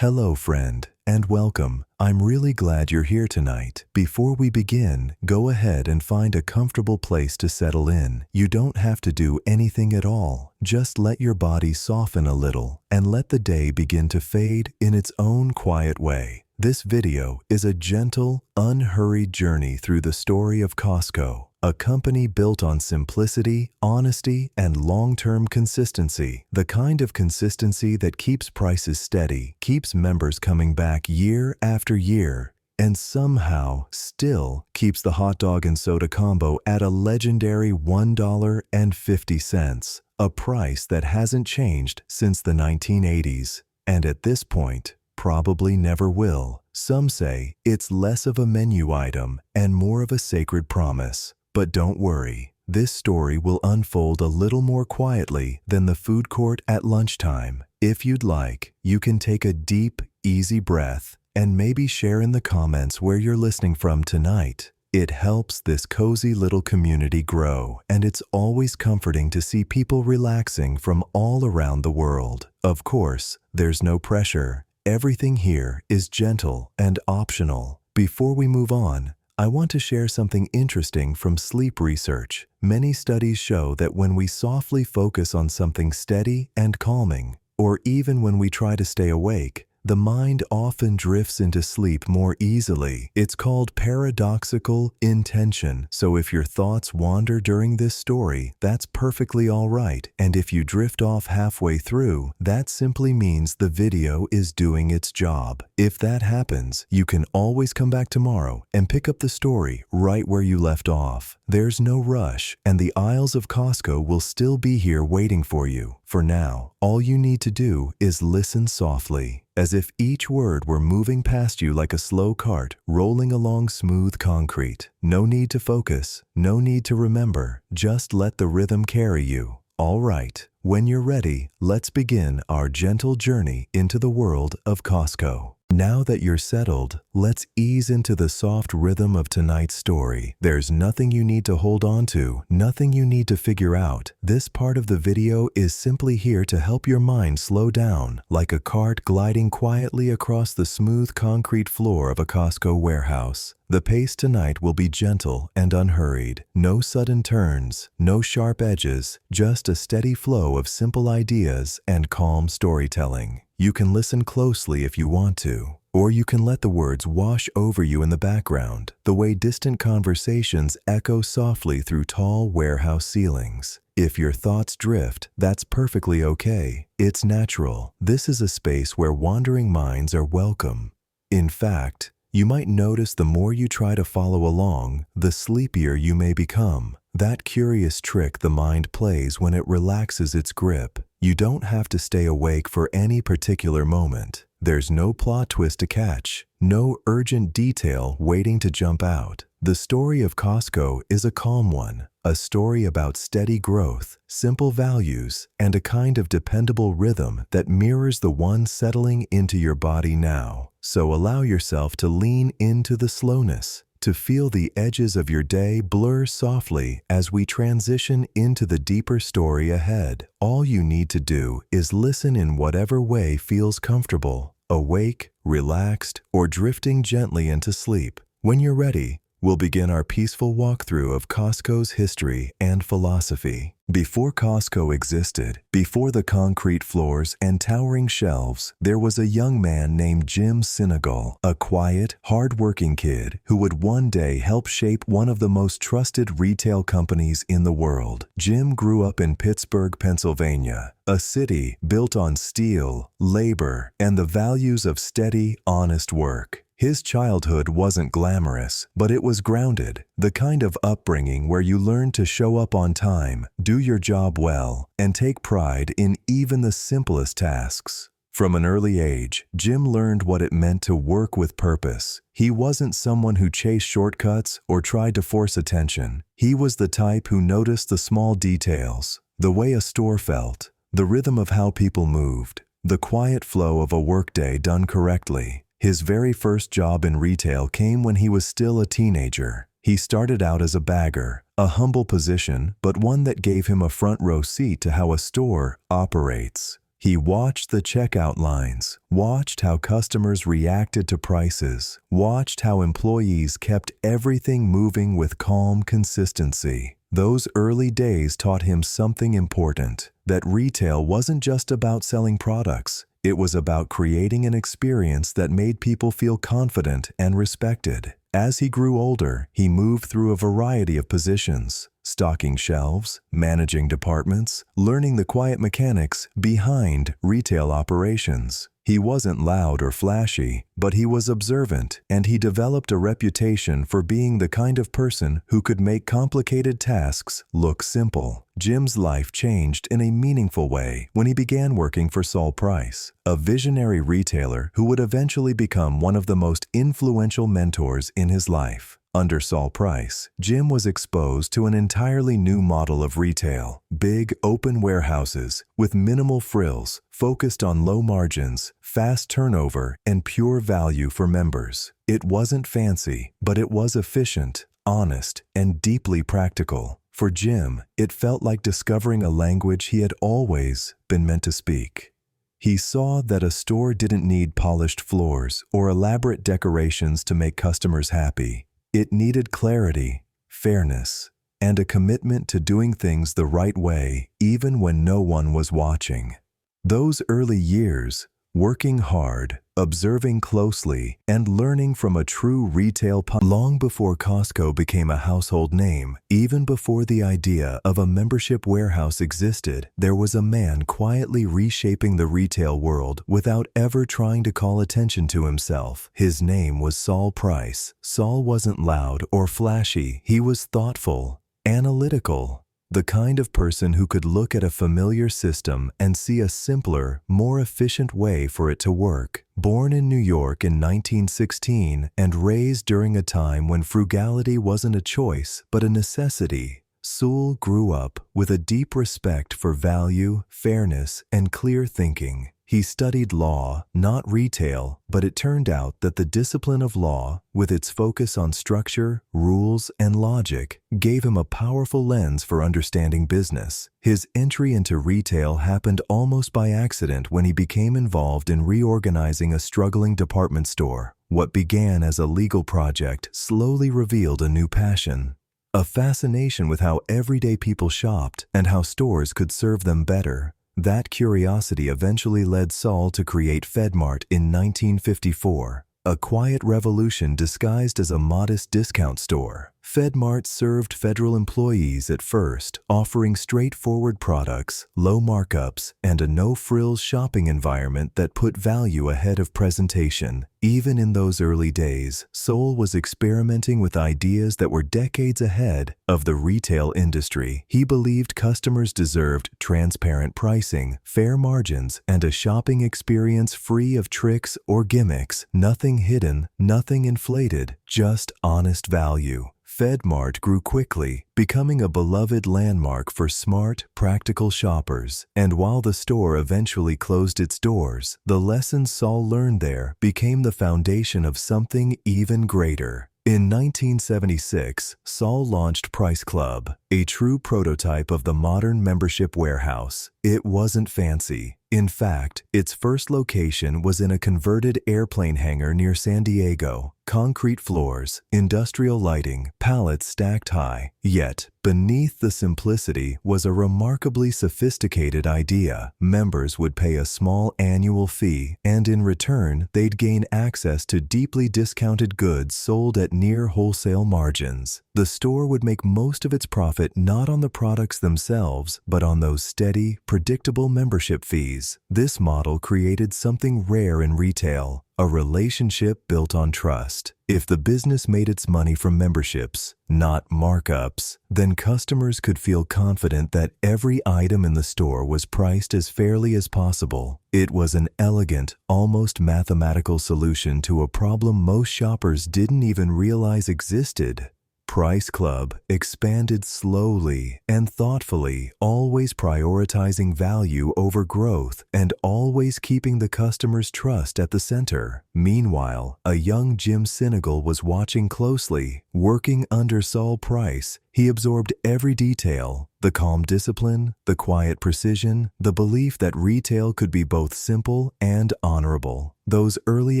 Hello, friend, and welcome. I'm really glad you're here tonight. Before we begin, go ahead and find a comfortable place to settle in. You don't have to do anything at all. Just let your body soften a little and let the day begin to fade in its own quiet way. This video is a gentle, unhurried journey through the story of Costco, a company built on simplicity, honesty, and long-term consistency. The kind of consistency that keeps prices steady, keeps members coming back year after year, and somehow still keeps the hot dog and soda combo at a legendary $1.50, a price that hasn't changed since the 1980s, and at this point, probably never will. Some say it's less of a menu item and more of a sacred promise. But don't worry, this story will unfold a little more quietly than the food court at lunchtime. If you'd like, you can take a deep, easy breath and maybe share in the comments where you're listening from tonight. It helps this cozy little community grow, and it's always comforting to see people relaxing from all around the world. Of course, there's no pressure. Everything here is gentle and optional. Before we move on, I want to share something interesting from sleep research. Many studies show that when we softly focus on something steady and calming, or even when we try to stay awake, the mind often drifts into sleep more easily. It's called paradoxical intention. So if your thoughts wander during this story, that's perfectly all right. And if you drift off halfway through, that simply means the video is doing its job. If that happens, you can always come back tomorrow and pick up the story right where you left off. There's no rush, and the aisles of Costco will still be here waiting for you. For now, all you need to do is listen softly, as if each word were moving past you like a slow cart rolling along smooth concrete. No need to focus, no need to remember, just let the rhythm carry you. All right, when you're ready, let's begin our gentle journey into the world of Costco. Now that you're settled, let's ease into the soft rhythm of tonight's story. There's nothing you need to hold on to, nothing you need to figure out. This part of the video is simply here to help your mind slow down, like a cart gliding quietly across the smooth concrete floor of a Costco warehouse. The pace tonight will be gentle and unhurried. No sudden turns, no sharp edges, just a steady flow of simple ideas and calm storytelling. You can listen closely if you want to, or you can let the words wash over you in the background, the way distant conversations echo softly through tall warehouse ceilings. If your thoughts drift, that's perfectly okay. It's natural. This is a space where wandering minds are welcome. In fact, you might notice the more you try to follow along, the sleepier you may become. That curious trick the mind plays when it relaxes its grip. You don't have to stay awake for any particular moment. There's no plot twist to catch, no urgent detail waiting to jump out. The story of Costco is a calm one, a story about steady growth, simple values, and a kind of dependable rhythm that mirrors the one settling into your body now. So allow yourself to lean into the slowness, to feel the edges of your day blur softly as we transition into the deeper story ahead. All you need to do is listen in whatever way feels comfortable, awake, relaxed, or drifting gently into sleep. When you're ready, we'll begin our peaceful walkthrough of Costco's history and philosophy. Before Costco existed, before the concrete floors and towering shelves, there was a young man named Jim Sinegal, a quiet, hard-working kid who would one day help shape one of the most trusted retail companies in the world. Jim grew up in Pittsburgh, Pennsylvania, a city built on steel, labor, and the values of steady, honest work. His childhood wasn't glamorous, but it was grounded, the kind of upbringing where you learn to show up on time, do your job well, and take pride in even the simplest tasks. From an early age, Jim learned what it meant to work with purpose. He wasn't someone who chased shortcuts or tried to force attention. He was the type who noticed the small details, the way a store felt, the rhythm of how people moved, the quiet flow of a workday done correctly. His very first job in retail came when he was still a teenager. He started out as a bagger, a humble position, but one that gave him a front row seat to how a store operates. He watched the checkout lines, watched how customers reacted to prices, watched how employees kept everything moving with calm consistency. Those early days taught him something important, that retail wasn't just about selling products. It was about creating an experience that made people feel confident and respected. As he grew older, he moved through a variety of positions, stocking shelves, managing departments, learning the quiet mechanics behind retail operations. He wasn't loud or flashy, but he was observant, and he developed a reputation for being the kind of person who could make complicated tasks look simple. Jim's life changed in a meaningful way when he began working for Sol Price, a visionary retailer who would eventually become one of the most influential mentors in his life. Under Sol Price, Jim was exposed to an entirely new model of retail, big, open warehouses with minimal frills, focused on low margins, fast turnover, and pure value for members. It wasn't fancy, but it was efficient, honest, and deeply practical. For Jim, it felt like discovering a language he had always been meant to speak. He saw that a store didn't need polished floors or elaborate decorations to make customers happy. It needed clarity, fairness, and a commitment to doing things the right way, even when no one was watching. Those early years, working hard, observing closely, and learning from a true retail long before Costco became a household name, even before the idea of a membership warehouse existed, there was a man quietly reshaping the retail world without ever trying to call attention to himself. His name was Sol Price. Sol wasn't loud or flashy. He was thoughtful, analytical, the kind of person who could look at a familiar system and see a simpler, more efficient way for it to work. Born in New York in 1916 and raised during a time when frugality wasn't a choice but a necessity, Sol grew up with a deep respect for value, fairness, and clear thinking. He studied law, not retail, but it turned out that the discipline of law, with its focus on structure, rules, and logic, gave him a powerful lens for understanding business. His entry into retail happened almost by accident when he became involved in reorganizing a struggling department store. What began as a legal project slowly revealed a new passion, a fascination with how everyday people shopped and how stores could serve them better. That curiosity eventually led Sol to create FedMart in 1954, a quiet revolution disguised as a modest discount store. FedMart served federal employees at first, offering straightforward products, low markups, and a no-frills shopping environment that put value ahead of presentation. Even in those early days, Sol was experimenting with ideas that were decades ahead of the retail industry. He believed customers deserved transparent pricing, fair margins, and a shopping experience free of tricks or gimmicks. Nothing hidden, nothing inflated, just honest value. FedMart grew quickly, becoming a beloved landmark for smart, practical shoppers. And while the store eventually closed its doors, the lessons Sol learned there became the foundation of something even greater. In 1976, Sol launched Price Club, a true prototype of the modern membership warehouse. It wasn't fancy. In fact, its first location was in a converted airplane hangar near San Diego. Concrete floors, industrial lighting, pallets stacked high. Yet, beneath the simplicity was a remarkably sophisticated idea. Members would pay a small annual fee, and in return, they'd gain access to deeply discounted goods sold at near wholesale margins. The store would make most of its profit not on the products themselves, but on those steady, predictable membership fees. This model created something rare in retail, a relationship built on trust. If the business made its money from memberships, not markups, then customers could feel confident that every item in the store was priced as fairly as possible. It was an elegant, almost mathematical solution to a problem most shoppers didn't even realize existed: Price Club expanded slowly and thoughtfully, always prioritizing value over growth and always keeping the customer's trust at the center. Meanwhile, a young Jim Sinegal was watching closely. Working under Saul Price, he absorbed every detail: the calm discipline, the quiet precision, the belief that retail could be both simple and honorable. Those early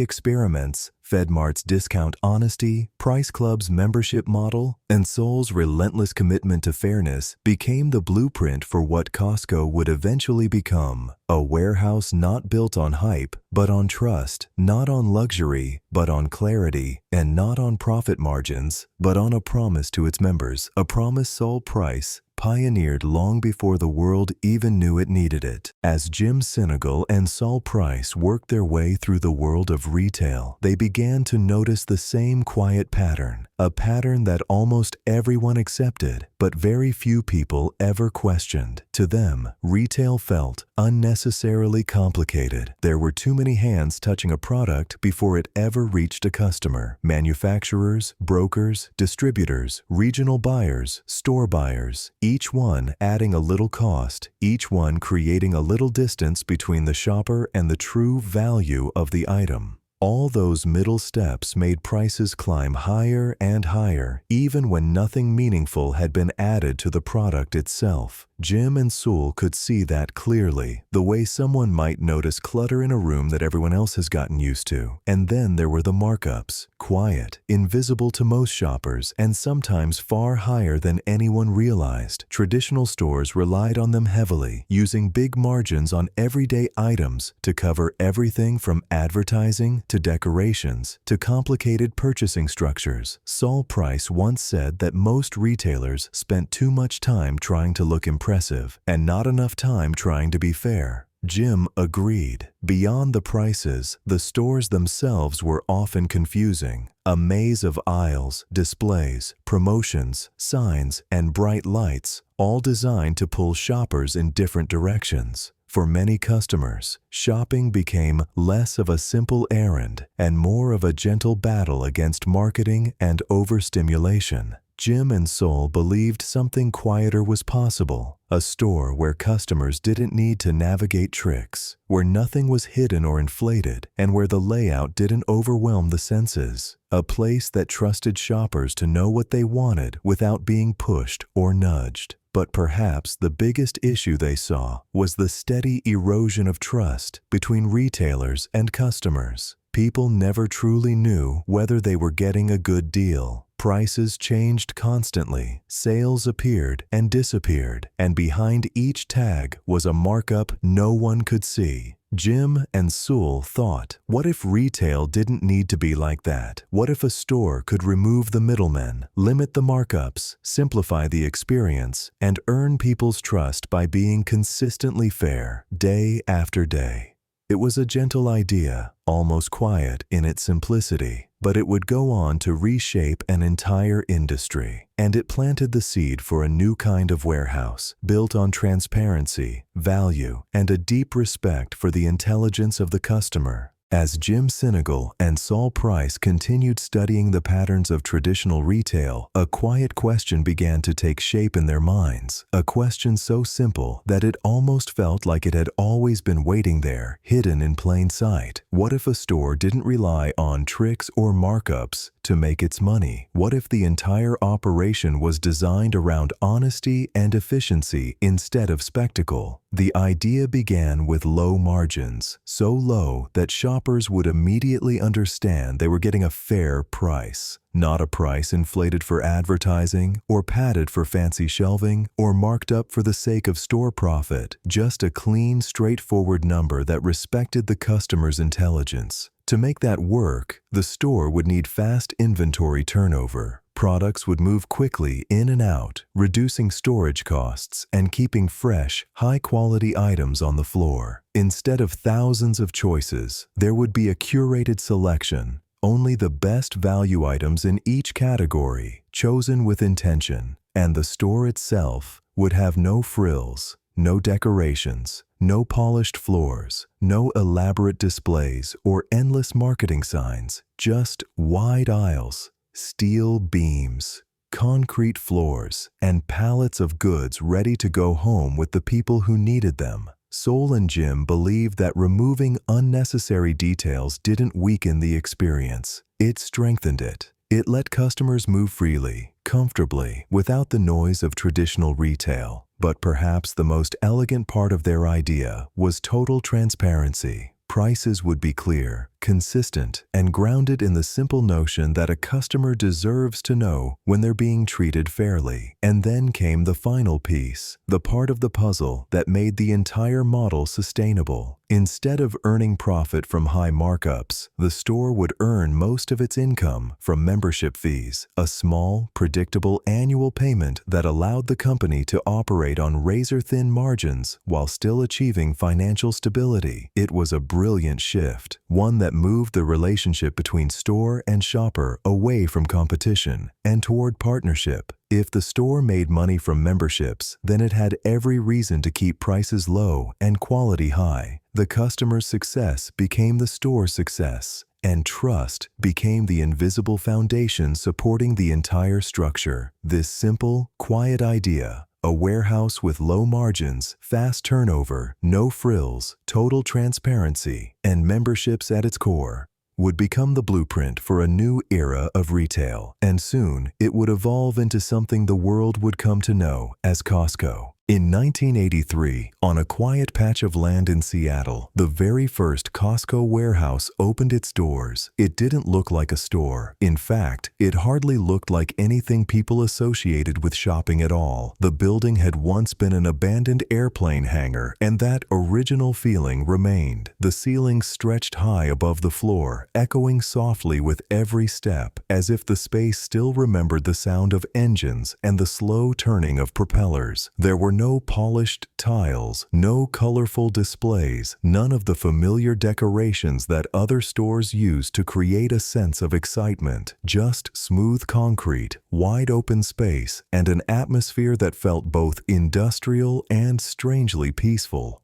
experiments, FedMart's discount honesty, Price Club's membership model, and Saul's relentless commitment to fairness, became the blueprint for what Costco would eventually become: a warehouse not built on hype, but on trust, not on luxury, but on clarity, and not on profit margins, but on a promise to its members, a promise Saul Price pioneered long before the world even knew it needed it. As Jim Sinegal and Saul Price worked their way through the world of retail, they began to notice the same quiet pattern, a pattern that almost everyone accepted, but very few people ever questioned. To them, retail felt unnecessarily complicated. There were too many hands touching a product before it ever reached a customer. Manufacturers, brokers, distributors, regional buyers, store buyers, each one adding a little cost, each one creating a little distance between the shopper and the true value of the item. All those middle steps made prices climb higher and higher, even when nothing meaningful had been added to the product itself. Jim and Saul could see that clearly, the way someone might notice clutter in a room that everyone else has gotten used to. And then there were the markups, quiet, invisible to most shoppers, and sometimes far higher than anyone realized. Traditional stores relied on them heavily, using big margins on everyday items to cover everything from advertising to decorations to complicated purchasing structures. Saul Price once said that most retailers spent too much time trying to look impressive and not enough time trying to be fair. Jim agreed. Beyond the prices, the stores themselves were often confusing. A maze of aisles, displays, promotions, signs, and bright lights, all designed to pull shoppers in different directions. For many customers, shopping became less of a simple errand and more of a gentle battle against marketing and overstimulation. Jim and Saul believed something quieter was possible, a store where customers didn't need to navigate tricks, where nothing was hidden or inflated, and where the layout didn't overwhelm the senses. A place that trusted shoppers to know what they wanted without being pushed or nudged. But perhaps the biggest issue they saw was the steady erosion of trust between retailers and customers. People never truly knew whether they were getting a good deal. Prices changed constantly, sales appeared and disappeared, and behind each tag was a markup no one could see. Jim and Saul thought, what if retail didn't need to be like that? What if a store could remove the middlemen, limit the markups, simplify the experience, and earn people's trust by being consistently fair, day after day? It was a gentle idea, almost quiet in its simplicity, but it would go on to reshape an entire industry. And it planted the seed for a new kind of warehouse, built on transparency, value, and a deep respect for the intelligence of the customer. As Jim Sinegal and Saul Price continued studying the patterns of traditional retail, a quiet question began to take shape in their minds, a question so simple that it almost felt like it had always been waiting there, hidden in plain sight. What if a store didn't rely on tricks or markups to make its money? What if the entire operation was designed around honesty and efficiency instead of spectacle? The idea began with low margins, so low that shoppers would immediately understand they were getting a fair price. Not a price inflated for advertising, or padded for fancy shelving, or marked up for the sake of store profit. Just a clean, straightforward number that respected the customer's intelligence. To make that work, the store would need fast inventory turnover. Products would move quickly in and out, reducing storage costs and keeping fresh, high-quality items on the floor. Instead of thousands of choices, there would be a curated selection, only the best value items in each category, chosen with intention. And the store itself would have no frills, no decorations, no polished floors, no elaborate displays or endless marketing signs, just wide aisles, steel beams, concrete floors, and pallets of goods ready to go home with the people who needed them. Sol and Jim believed that removing unnecessary details didn't weaken the experience. It strengthened it. It let customers move freely, comfortably, without the noise of traditional retail. But perhaps the most elegant part of their idea was total transparency. Prices would be clear, consistent, and grounded in the simple notion that a customer deserves to know when they're being treated fairly. And then came the final piece, the part of the puzzle that made the entire model sustainable. Instead of earning profit from high markups, the store would earn most of its income from membership fees, a small, predictable annual payment that allowed the company to operate on razor-thin margins while still achieving financial stability. It was a brilliant shift, one that moved the relationship between store and shopper away from competition and toward partnership. If the store made money from memberships, then it had every reason to keep prices low and quality high. The customer's success became the store's success, and trust became the invisible foundation supporting the entire structure. This simple, quiet idea, a warehouse with low margins, fast turnover, no frills, total transparency, and memberships at its core, would become the blueprint for a new era of retail. And soon, it would evolve into something the world would come to know as Costco. In 1983, on a quiet patch of land in Seattle, the very first Costco warehouse opened its doors. It didn't look like a store. In fact, it hardly looked like anything people associated with shopping at all. The building had once been an abandoned airplane hangar, and that original feeling remained. The ceiling stretched high above the floor, echoing softly with every step, as if the space still remembered the sound of engines and the slow turning of propellers. There were no polished tiles, no colorful displays, none of the familiar decorations that other stores use to create a sense of excitement. Just smooth concrete, wide open space, and an atmosphere that felt both industrial and strangely peaceful.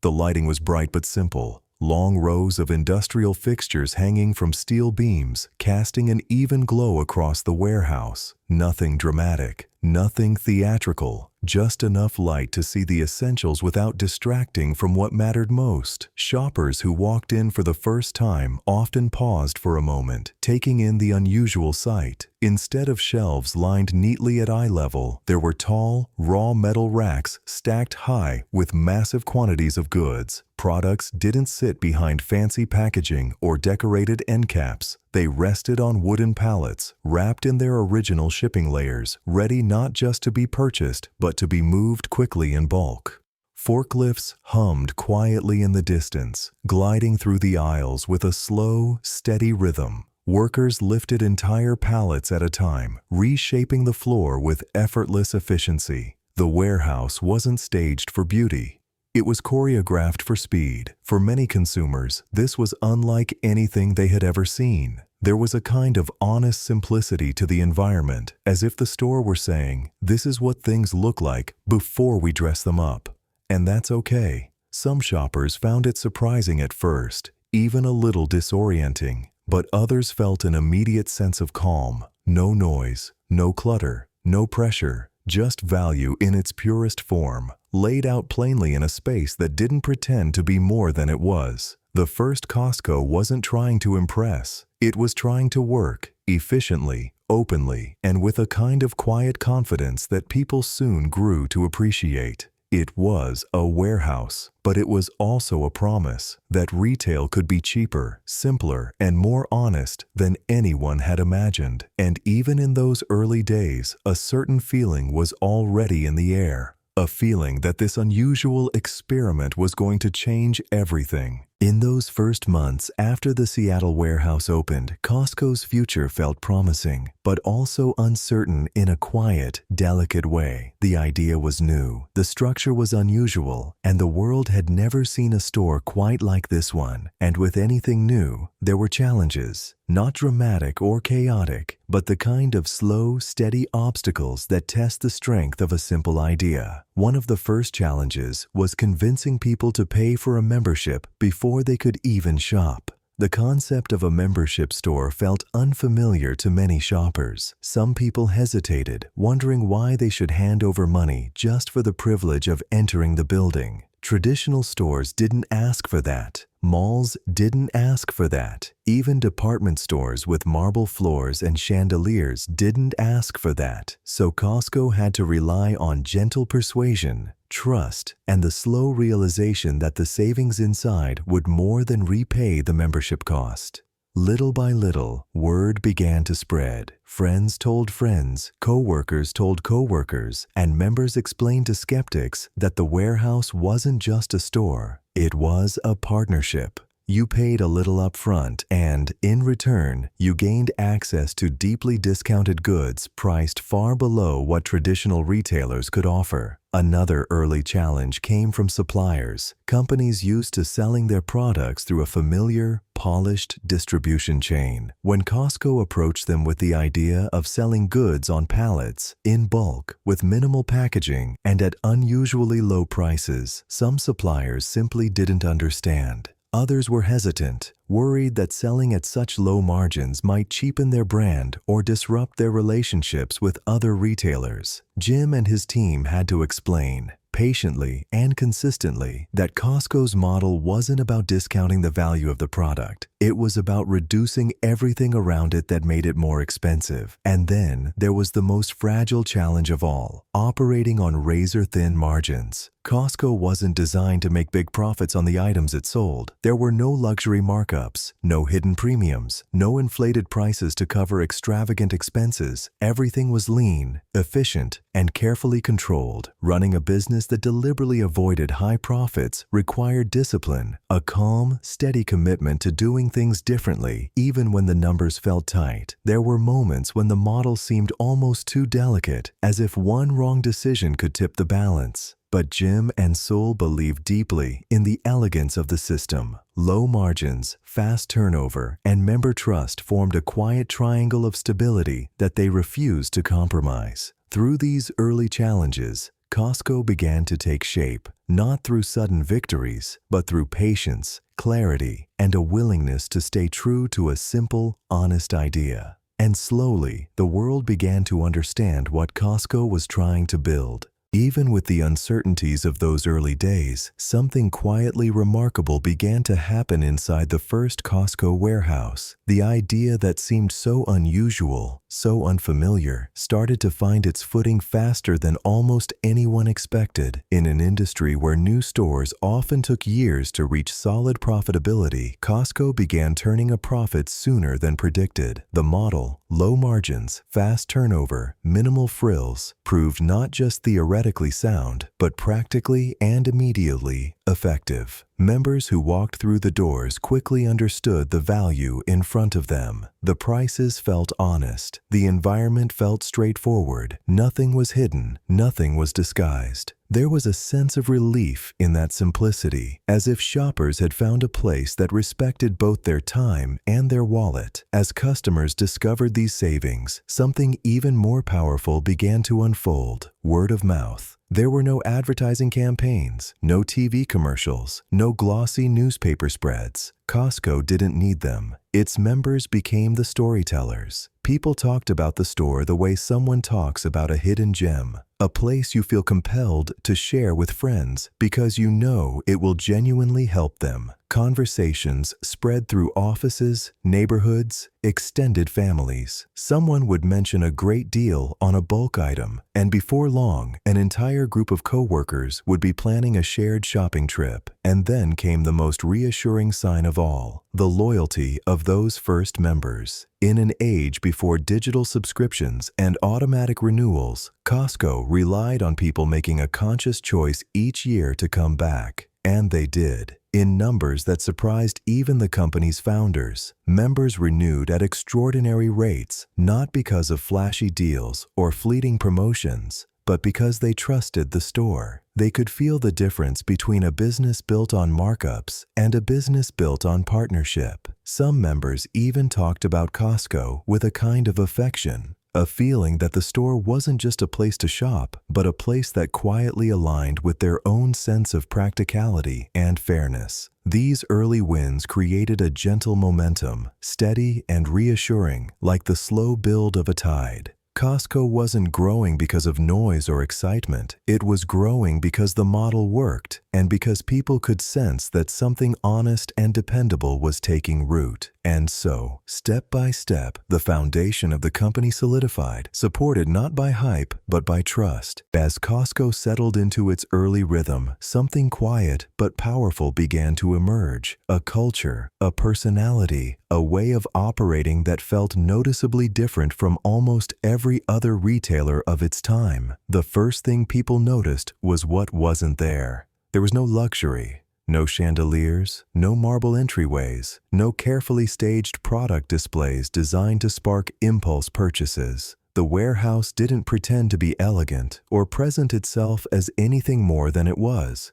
The lighting was bright but simple. Long rows of industrial fixtures hanging from steel beams, casting an even glow across the warehouse. Nothing dramatic, nothing theatrical, just enough light to see the essentials without distracting from what mattered most. Shoppers who walked in for the first time often paused for a moment, taking in the unusual sight. Instead of shelves lined neatly at eye level, there were tall, raw metal racks stacked high with massive quantities of goods. Products didn't sit behind fancy packaging or decorated end caps. They rested on wooden pallets, wrapped in their original shipping layers, ready not just to be purchased, but to be moved quickly in bulk. Forklifts hummed quietly in the distance, gliding through the aisles with a slow, steady rhythm. Workers lifted entire pallets at a time, reshaping the floor with effortless efficiency. The warehouse wasn't staged for beauty. It was choreographed for speed. For many consumers, this was unlike anything they had ever seen. There was a kind of honest simplicity to the environment, as if the store were saying, "This is what things look like before we dress them up." And that's okay. Some shoppers found it surprising at first, even a little disorienting, but others felt an immediate sense of calm. No noise, no clutter, no pressure, just value in its purest form, laid out plainly in a space that didn't pretend to be more than it was. The first Costco wasn't trying to impress. It was trying to work efficiently, openly, and with a kind of quiet confidence that people soon grew to appreciate. It was a warehouse, but it was also a promise that retail could be cheaper, simpler, and more honest than anyone had imagined. And even in those early days, a certain feeling was already in the air. A feeling that this unusual experiment was going to change everything. In those first months after the Seattle warehouse opened, Costco's future felt promising, but also uncertain in a quiet, delicate way. The idea was new, the structure was unusual, and the world had never seen a store quite like this one. And with anything new, there were challenges. Not dramatic or chaotic, but the kind of slow, steady obstacles that test the strength of a simple idea. One of the first challenges was convincing people to pay for a membership before they could even shop. The concept of a membership store felt unfamiliar to many shoppers. Some people hesitated, wondering why they should hand over money just for the privilege of entering the building. Traditional stores didn't ask for that. Malls didn't ask for that. Even department stores with marble floors and chandeliers didn't ask for that. So Costco had to rely on gentle persuasion, trust, and the slow realization that the savings inside would more than repay the membership cost. Little by little, word began to spread. Friends told friends, co-workers told co-workers, and members explained to skeptics that the warehouse wasn't just a store, it was a partnership. You paid a little up front and, in return, you gained access to deeply discounted goods priced far below what traditional retailers could offer. Another early challenge came from suppliers, companies used to selling their products through a familiar, polished distribution chain. When Costco approached them with the idea of selling goods on pallets, in bulk, with minimal packaging, and at unusually low prices, some suppliers simply didn't understand. Others were hesitant, worried that selling at such low margins might cheapen their brand or disrupt their relationships with other retailers. Jim and his team had to explain, patiently and consistently, that Costco's model wasn't about discounting the value of the product. It was about reducing everything around it that made it more expensive. And then there was the most fragile challenge of all, operating on razor-thin margins. Costco wasn't designed to make big profits on the items it sold. There were no luxury markups, no hidden premiums, no inflated prices to cover extravagant expenses. Everything was lean, efficient, and carefully controlled. Running a business that deliberately avoided high profits required discipline, a calm, steady commitment to doing things differently, even when the numbers felt tight. There were moments when the model seemed almost too delicate, as if one wrong decision could tip the balance. But Jim and Sul believed deeply in the elegance of the system. Low margins, fast turnover, and member trust formed a quiet triangle of stability that they refused to compromise. Through these early challenges, Costco began to take shape, not through sudden victories, but through patience, clarity, and a willingness to stay true to a simple, honest idea. And slowly, the world began to understand what Costco was trying to build. Even with the uncertainties of those early days, something quietly remarkable began to happen inside the first Costco warehouse. The idea that seemed so unusual, so unfamiliar, started to find its footing faster than almost anyone expected. In an industry where new stores often took years to reach solid profitability, Costco began turning a profit sooner than predicted. The model, low margins, fast turnover, minimal frills, proved not just theoretically sound, but practically and immediately effective. Members who walked through the doors quickly understood the value in front of them. The prices felt honest. The environment felt straightforward. Nothing was hidden. Nothing was disguised. There was a sense of relief in that simplicity, as if shoppers had found a place that respected both their time and their wallet. As customers discovered these savings, something even more powerful began to unfold: word of mouth. There were no advertising campaigns, no TV commercials, no glossy newspaper spreads. Costco didn't need them. Its members became the storytellers. People talked about the store the way someone talks about a hidden gem, a place you feel compelled to share with friends because you know it will genuinely help them. Conversations spread through offices, neighborhoods, extended families. Someone would mention a great deal on a bulk item, and before long, an entire group of coworkers would be planning a shared shopping trip. And then came the most reassuring sign of all: the loyalty of those first members. In an age before digital subscriptions and automatic renewals, Costco relied on people making a conscious choice each year to come back. And they did, in numbers that surprised even the company's founders. Members renewed at extraordinary rates, not because of flashy deals or fleeting promotions, but because they trusted the store. They could feel the difference between a business built on markups and a business built on partnership. Some members even talked about Costco with a kind of affection, a feeling that the store wasn't just a place to shop, but a place that quietly aligned with their own sense of practicality and fairness. These early wins created a gentle momentum, steady and reassuring, like the slow build of a tide. Costco wasn't growing because of noise or excitement. It was growing because the model worked and because people could sense that something honest and dependable was taking root. And so, step by step, the foundation of the company solidified, supported not by hype, but by trust. As Costco settled into its early rhythm, something quiet but powerful began to emerge. A culture, a personality, a way of operating that felt noticeably different from almost every other retailer of its time. The first thing people noticed was what wasn't there. There was no luxury. No chandeliers, no marble entryways, no carefully staged product displays designed to spark impulse purchases. The warehouse didn't pretend to be elegant or present itself as anything more than it was.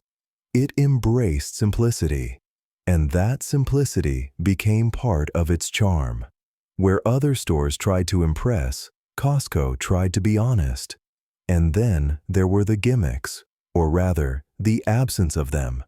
It embraced simplicity, and that simplicity became part of its charm. Where other stores tried to impress, Costco tried to be honest. And then there were the gimmicks, or rather, the absence of them.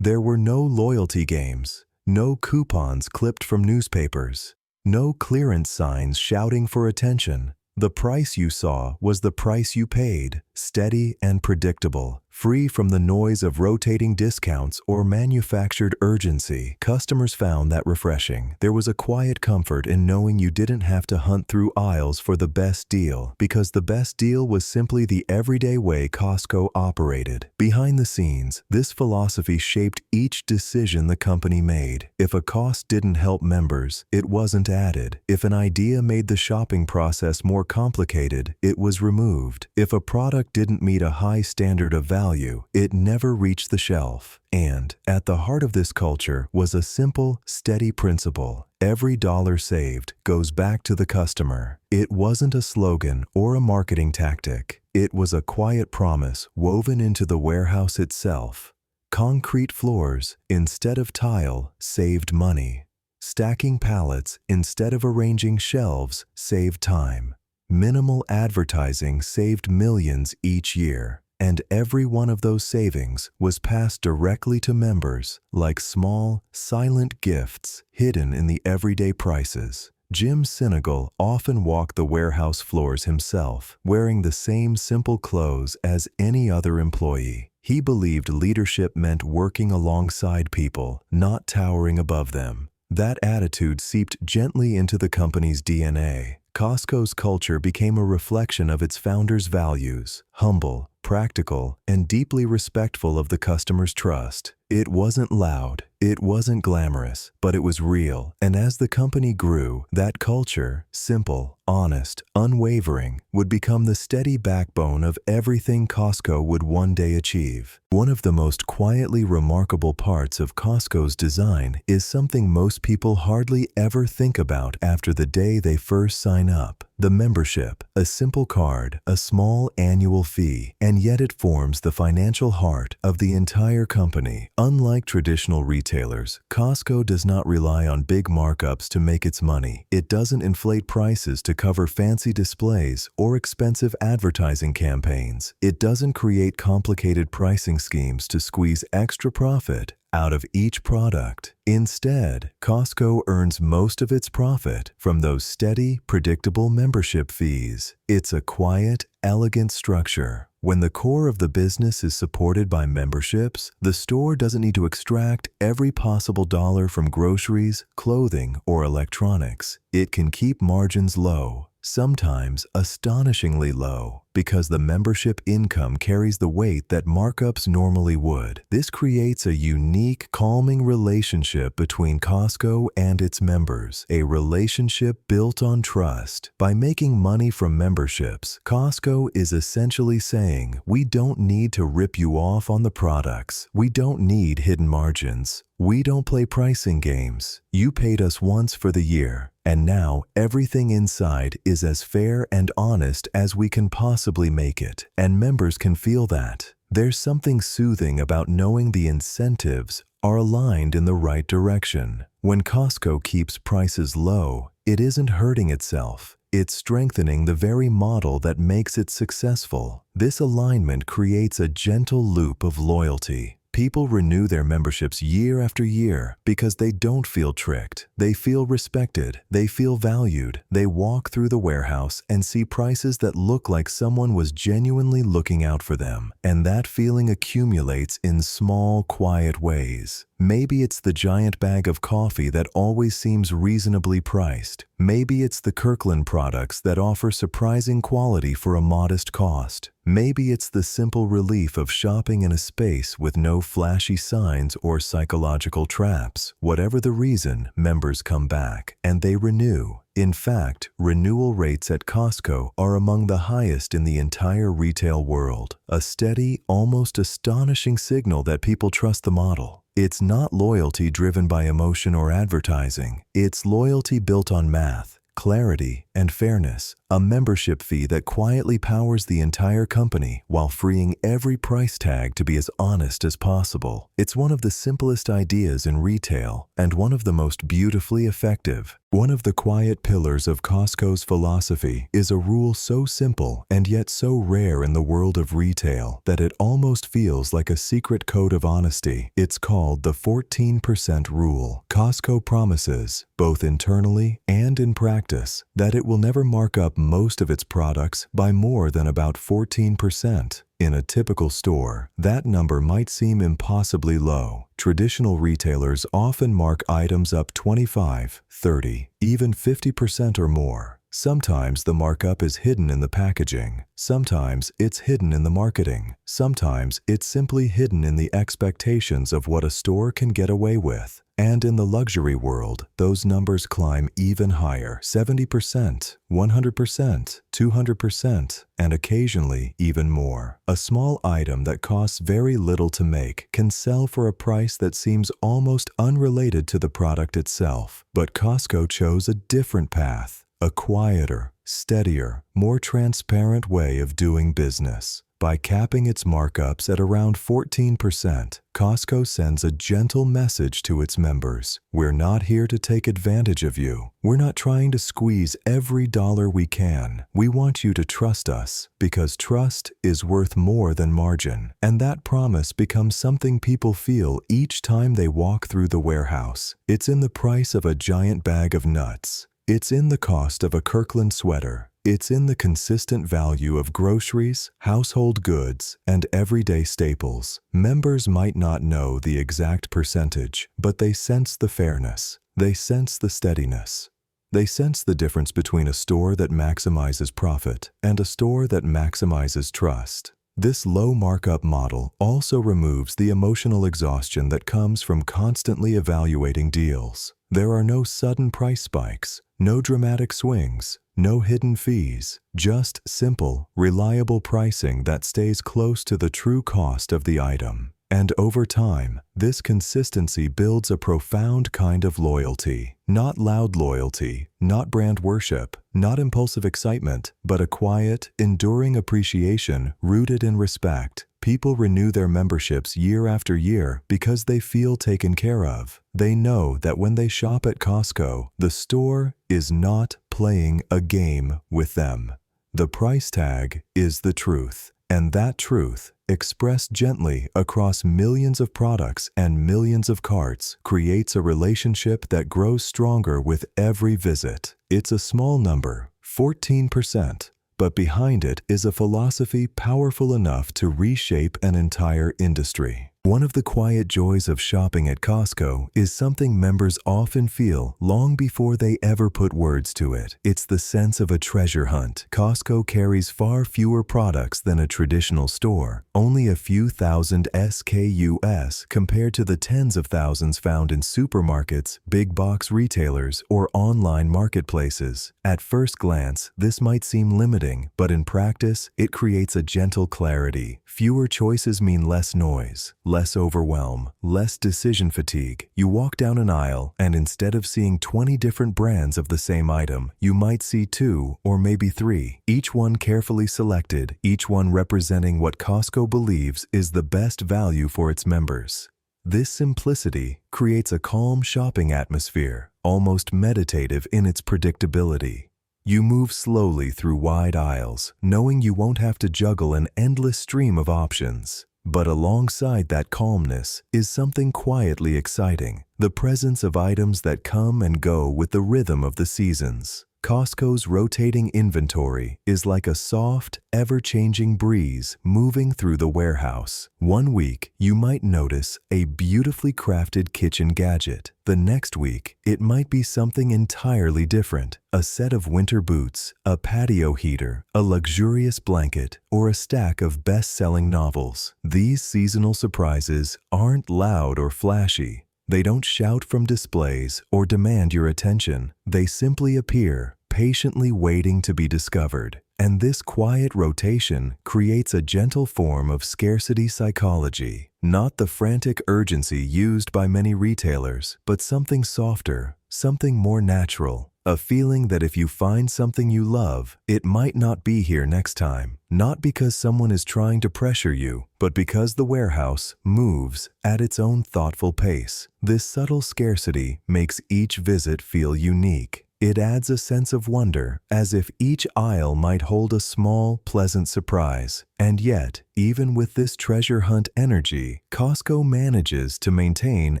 There were no loyalty games, no coupons clipped from newspapers, no clearance signs shouting for attention. The price you saw was the price you paid, steady and predictable, free from the noise of rotating discounts or manufactured urgency. Customers found that refreshing. There was a quiet comfort in knowing you didn't have to hunt through aisles for the best deal, because the best deal was simply the everyday way Costco operated. Behind the scenes, this philosophy shaped each decision the company made. If a cost didn't help members, it wasn't added. If an idea made the shopping process more complicated, it was removed. If a product didn't meet a high standard of value, it never reached the shelf. And at the heart of this culture was a simple, steady principle. Every dollar saved goes back to the customer. It wasn't a slogan or a marketing tactic. It was a quiet promise woven into the warehouse itself. Concrete floors instead of tile saved money. Stacking pallets instead of arranging shelves saved time. Minimal advertising saved millions each year, and every one of those savings was passed directly to members like small, silent gifts hidden in the everyday prices. Jim Sinegal often walked the warehouse floors himself, wearing the same simple clothes as any other employee. He believed leadership meant working alongside people, not towering above them. That attitude seeped gently into the company's DNA. Costco's culture became a reflection of its founders' values: humble, practical, and deeply respectful of the customer's trust. It wasn't loud, it wasn't glamorous, but it was real. And as the company grew, that culture, simple, honest, unwavering, would become the steady backbone of everything Costco would one day achieve. One of the most quietly remarkable parts of Costco's design is something most people hardly ever think about after the day they first sign up: the membership. A simple card, a small annual fee, and yet it forms the financial heart of the entire company. Unlike traditional retailers, Costco does not rely on big markups to make its money. It doesn't inflate prices to cover fancy displays or expensive advertising campaigns. It doesn't create complicated pricing schemes to squeeze extra profit out of each product. Instead, Costco earns most of its profit from those steady, predictable membership fees. It's a quiet, elegant structure. When the core of the business is supported by memberships, the store doesn't need to extract every possible dollar from groceries, clothing, or electronics. It can keep margins low, sometimes astonishingly low, because the membership income carries the weight that markups normally would. This creates a unique, calming relationship between Costco and its members, a relationship built on trust. By making money from memberships, Costco is essentially saying, we don't need to rip you off on the products. We don't need hidden margins. We don't play pricing games. You paid us once for the year, and now everything inside is as fair and honest as we can possibly make it. And members can feel that. There's something soothing about knowing the incentives are aligned in the right direction. When Costco keeps prices low, it isn't hurting itself. It's strengthening the very model that makes it successful. This alignment creates a gentle loop of loyalty. People renew their memberships year after year because they don't feel tricked. They feel respected. They feel valued. They walk through the warehouse and see prices that look like someone was genuinely looking out for them. And that feeling accumulates in small, quiet ways. Maybe it's the giant bag of coffee that always seems reasonably priced. Maybe it's the Kirkland products that offer surprising quality for a modest cost. Maybe it's the simple relief of shopping in a space with no flashy signs or psychological traps. Whatever the reason, members come back and they renew. In fact, renewal rates at Costco are among the highest in the entire retail world, a steady, almost astonishing signal that people trust the model. It's not loyalty driven by emotion or advertising. It's loyalty built on math, clarity, and fairness, a membership fee that quietly powers the entire company while freeing every price tag to be as honest as possible. It's one of the simplest ideas in retail and one of the most beautifully effective. One of the quiet pillars of Costco's philosophy is a rule so simple and yet so rare in the world of retail that it almost feels like a secret code of honesty. It's called the 14% rule. Costco promises, both internally and in practice, that it will never mark up most of its products by more than about 14%. In a typical store, that number might seem impossibly low. Traditional retailers often mark items up 25, 30, even 50% or more. Sometimes the markup is hidden in the packaging. Sometimes it's hidden in the marketing. Sometimes it's simply hidden in the expectations of what a store can get away with. And in the luxury world, those numbers climb even higher: 70%, 100%, 200%, and occasionally even more. A small item that costs very little to make can sell for a price that seems almost unrelated to the product itself. But Costco chose a different path, a quieter, steadier, more transparent way of doing business. By capping its markups at around 14%, Costco sends a gentle message to its members. We're not here to take advantage of you. We're not trying to squeeze every dollar we can. We want you to trust us because trust is worth more than margin. And that promise becomes something people feel each time they walk through the warehouse. It's in the price of a giant bag of nuts. It's in the cost of a Kirkland sweater. It's in the consistent value of groceries, household goods, and everyday staples. Members might not know the exact percentage, but they sense the fairness. They sense the steadiness. They sense the difference between a store that maximizes profit and a store that maximizes trust. This low markup model also removes the emotional exhaustion that comes from constantly evaluating deals. There are no sudden price spikes, no dramatic swings, no hidden fees, just simple, reliable pricing that stays close to the true cost of the item. And over time, this consistency builds a profound kind of loyalty. Not loud loyalty, not brand worship, not impulsive excitement, but a quiet, enduring appreciation rooted in respect. People renew their memberships year after year because they feel taken care of. They know that when they shop at Costco, the store is not playing a game with them. The price tag is the truth, and that truth, expressed gently across millions of products and millions of carts, creates a relationship that grows stronger with every visit. It's a small number, 14%. But behind it is a philosophy powerful enough to reshape an entire industry. One of the quiet joys of shopping at Costco is something members often feel long before they ever put words to it. It's the sense of a treasure hunt. Costco carries far fewer products than a traditional store, only a few thousand SKUs compared to the tens of thousands found in supermarkets, big box retailers, or online marketplaces. At first glance, this might seem limiting, but in practice, it creates a gentle clarity. Fewer choices mean less noise, less overwhelm, less decision fatigue. You walk down an aisle, and instead of seeing 20 different brands of the same item, you might see 2 or maybe 3, each one carefully selected, each one representing what Costco believes is the best value for its members. This simplicity creates a calm shopping atmosphere, almost meditative in its predictability. You move slowly through wide aisles, knowing you won't have to juggle an endless stream of options. But alongside that calmness is something quietly exciting, the presence of items that come and go with the rhythm of the seasons. Costco's rotating inventory is like a soft, ever-changing breeze moving through the warehouse. One week, you might notice a beautifully crafted kitchen gadget. The next week, it might be something entirely different. A set of winter boots, a patio heater, a luxurious blanket, or a stack of best-selling novels. These seasonal surprises aren't loud or flashy. They don't shout from displays or demand your attention. They simply appear, patiently waiting to be discovered. And this quiet rotation creates a gentle form of scarcity psychology. Not the frantic urgency used by many retailers, but something softer, something more natural. A feeling that if you find something you love, it might not be here next time. Not because someone is trying to pressure you, but because the warehouse moves at its own thoughtful pace. This subtle scarcity makes each visit feel unique. It adds a sense of wonder, as if each aisle might hold a small, pleasant surprise. And yet, even with this treasure hunt energy, Costco manages to maintain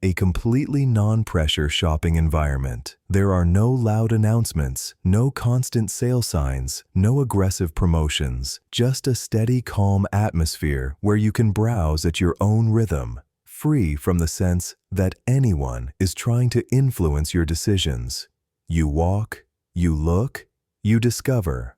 a completely non-pressure shopping environment. There are no loud announcements, no constant sale signs, no aggressive promotions, just a steady, calm atmosphere where you can browse at your own rhythm, free from the sense that anyone is trying to influence your decisions. You walk, you look, you discover,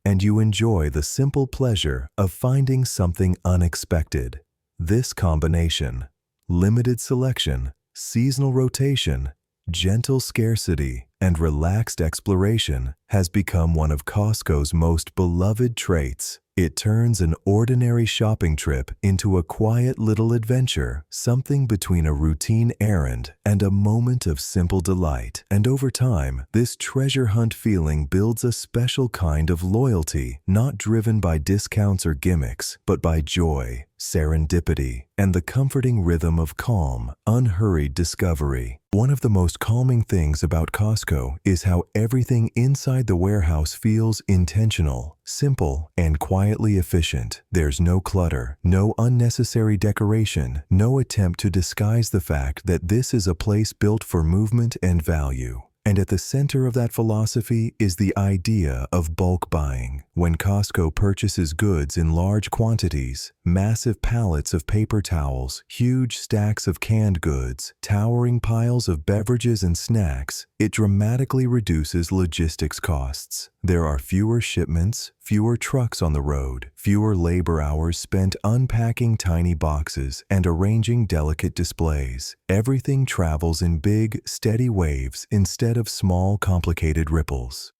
and you enjoy the simple pleasure of finding something unexpected. This combination, limited selection, seasonal rotation, gentle scarcity, and relaxed exploration, has become one of Costco's most beloved traits. It turns an ordinary shopping trip into a quiet little adventure, something between a routine errand and a moment of simple delight. And over time, this treasure hunt feeling builds a special kind of loyalty, not driven by discounts or gimmicks, but by joy, serendipity, and the comforting rhythm of calm, unhurried discovery. One of the most calming things about Costco is how everything inside the warehouse feels intentional, simple, and quietly efficient. There's no clutter, no unnecessary decoration, no attempt to disguise the fact that this is a place built for movement and value. And at the center of that philosophy is the idea of bulk buying. When Costco purchases goods in large quantities, massive pallets of paper towels, huge stacks of canned goods, towering piles of beverages and snacks, it dramatically reduces logistics costs. There are fewer shipments, fewer trucks on the road, fewer labor hours spent unpacking tiny boxes and arranging delicate displays. Everything travels in big, steady waves instead of small, complicated ripples.